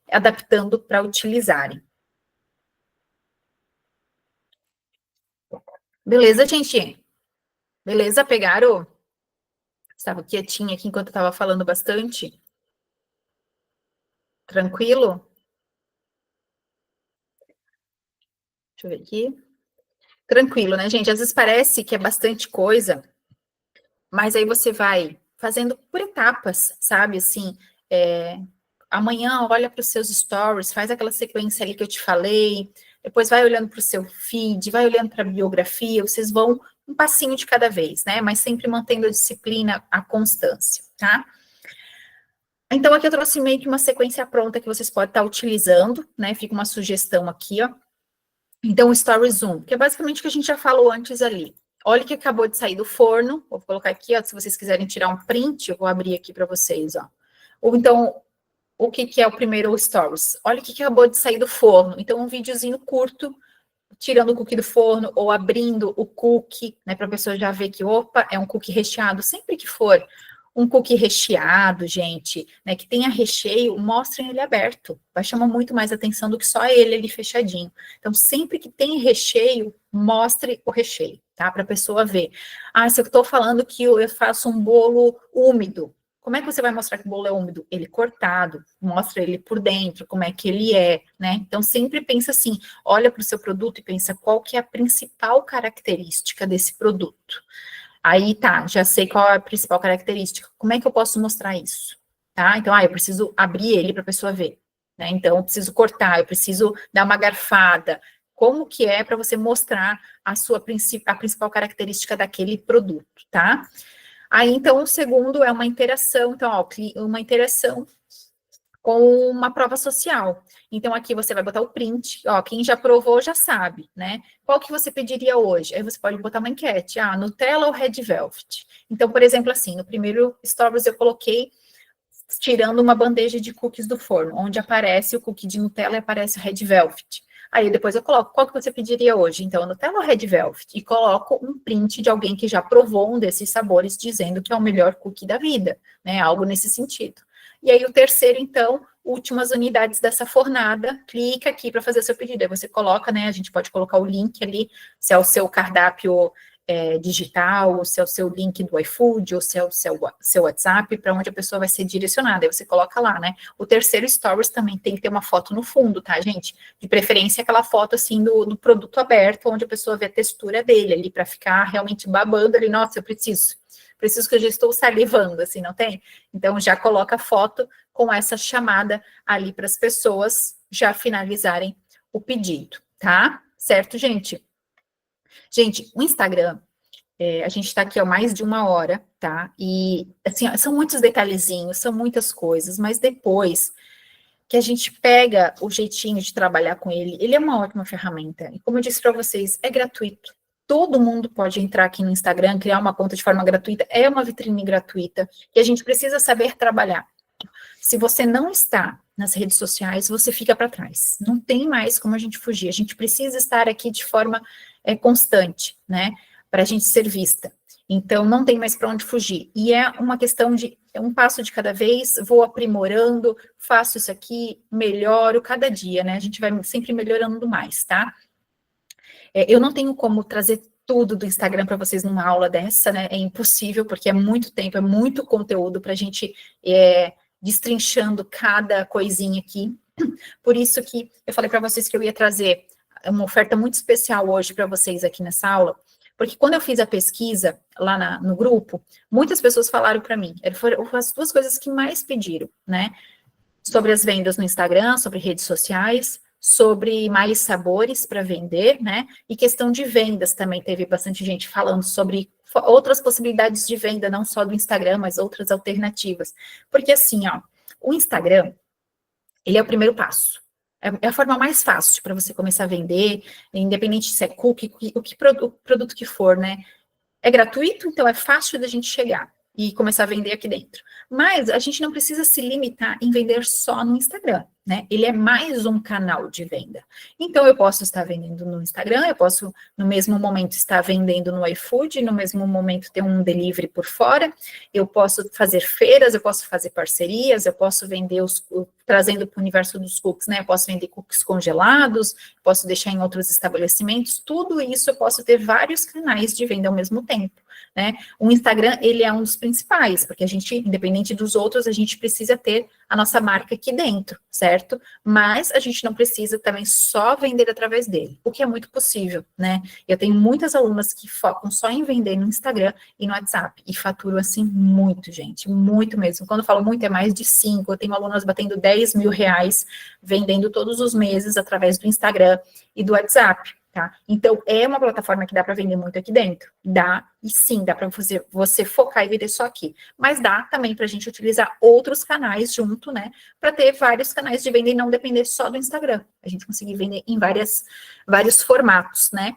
adaptando para utilizarem. Beleza, gente? Beleza, pegaram? Estava quietinha aqui enquanto eu estava falando bastante. Tranquilo? Deixa eu ver aqui. Tranquilo, né, gente? Às vezes parece que é bastante coisa, mas aí você vai fazendo por etapas, sabe? Assim, amanhã olha para os seus stories, faz aquela sequência ali que eu te falei, depois vai olhando para o seu feed, vai olhando para a biografia, vocês vão um passinho de cada vez, né? Mas sempre mantendo a disciplina, a constância, tá? Então, aqui eu trouxe meio que uma sequência pronta que vocês podem estar utilizando, né? Fica uma sugestão aqui, ó. Então, o Story Zoom, que é basicamente o que a gente já falou antes ali. Olha que acabou de sair do forno, vou colocar aqui, ó, se vocês quiserem tirar um print, eu vou abrir aqui para vocês, ó. Ou então, o que é o primeiro Stories? Olha o que acabou de sair do forno. Então, um videozinho curto, tirando o cookie do forno, ou abrindo o cookie, né, para a pessoa já ver que, opa, é um cookie recheado, sempre que for um cookie recheado, gente, né, que tenha recheio, mostrem ele aberto. Vai chamar muito mais atenção do que só ele ali fechadinho. Então, sempre que tem recheio, mostre o recheio, tá? Para a pessoa ver. Ah, se eu estou falando que eu faço um bolo úmido, como é que você vai mostrar que o bolo é úmido? Ele cortado, mostra ele por dentro, como é que ele é, né? Então, sempre pensa assim, olha para o seu produto e pensa qual que é a principal característica desse produto. Aí tá, já sei qual é a principal característica. Como é que eu posso mostrar isso? Tá? Então, eu preciso abrir ele para a pessoa ver. Né? Então, eu preciso cortar, eu preciso dar uma garfada. Como que é para você mostrar a principal característica daquele produto, tá? Aí, então, o segundo é uma interação. Então, ó, uma interação com uma prova social. Então, aqui você vai botar o print, ó, quem já provou já sabe, né? Qual que você pediria hoje? Aí você pode botar uma enquete, Nutella ou Red Velvet? Então, por exemplo, assim, no primeiro Stories eu coloquei tirando uma bandeja de cookies do forno, onde aparece o cookie de Nutella e aparece o Red Velvet. Aí depois eu coloco, qual que você pediria hoje? Então, Nutella ou Red Velvet? E coloco um print de alguém que já provou um desses sabores, dizendo que é o melhor cookie da vida, né? Algo nesse sentido. E aí o terceiro, então, últimas unidades dessa fornada, clica aqui para fazer seu pedido. Aí você coloca, né? A gente pode colocar o link ali, se é o seu cardápio digital, ou se é o seu link do iFood, ou se é o seu WhatsApp, para onde a pessoa vai ser direcionada. Aí você coloca lá, né? O terceiro Stories também tem que ter uma foto no fundo, tá, gente? De preferência aquela foto, assim, do produto aberto, onde a pessoa vê a textura dele ali, para ficar realmente babando ali. Nossa, eu preciso que eu já estou salivando, assim, não tem? Então, já coloca a foto com essa chamada ali para as pessoas já finalizarem o pedido, tá? Certo, gente? Gente, o Instagram, a gente está aqui há mais de 1 hora, tá? E, assim, são muitos detalhezinhos, são muitas coisas, mas depois que a gente pega o jeitinho de trabalhar com ele, ele é uma ótima ferramenta. E como eu disse para vocês, é gratuito. Todo mundo pode entrar aqui no Instagram, criar uma conta de forma gratuita, é uma vitrine gratuita, e a gente precisa saber trabalhar. Se você não está nas redes sociais, você fica para trás. Não tem mais como a gente fugir. A gente precisa estar aqui de forma constante, né? Para a gente ser vista. Então, não tem mais para onde fugir. E é uma questão de um passo de cada vez, vou aprimorando, faço isso aqui, melhoro cada dia, né? A gente vai sempre melhorando mais, tá? Eu não tenho como trazer tudo do Instagram para vocês numa aula dessa, né? É impossível, porque é muito tempo, é muito conteúdo para a gente destrinchando cada coisinha aqui. Por isso que eu falei para vocês que eu ia trazer uma oferta muito especial hoje para vocês aqui nessa aula, porque quando eu fiz a pesquisa lá no grupo, muitas pessoas falaram para mim, foram as 2 coisas que mais pediram, né? Sobre as vendas no Instagram, sobre redes sociais, sobre mais sabores para vender, né? E questão de vendas também teve bastante gente falando sobre outras possibilidades de venda, não só do Instagram, mas outras alternativas. Porque assim, ó, o Instagram, ele é o primeiro passo. É a forma mais fácil para você começar a vender, independente se é cookie, o produto que for, né? É gratuito, então é fácil da gente chegar e começar a vender aqui dentro. Mas a gente não precisa se limitar em vender só no Instagram, né? Ele é mais um canal de venda. Então eu posso estar vendendo no Instagram, eu posso no mesmo momento estar vendendo no iFood, no mesmo momento ter um delivery por fora, eu posso fazer feiras, eu posso fazer parcerias, eu posso vender trazendo para o universo dos cookies, né? Eu posso vender cookies congelados, posso deixar em outros estabelecimentos, tudo isso eu posso ter vários canais de venda ao mesmo tempo, né? O Instagram, ele é um dos principais, porque a gente, independente dos outros, a gente precisa ter a nossa marca aqui dentro, certo? Mas a gente não precisa também só vender através dele, o que é muito possível, né? Eu tenho muitas alunas que focam só em vender no Instagram e no WhatsApp, e faturam, assim, muito, gente, muito mesmo. Quando eu falo muito, é mais de 5, eu tenho alunas batendo 10 mil reais, vendendo todos os meses através do Instagram e do WhatsApp. Tá? Então, é uma plataforma que dá para vender muito aqui dentro. Dá, e sim, dá para você focar e vender só aqui. Mas dá também para a gente utilizar outros canais junto, né? Para ter vários canais de venda e não depender só do Instagram. A gente conseguir vender em vários formatos, né?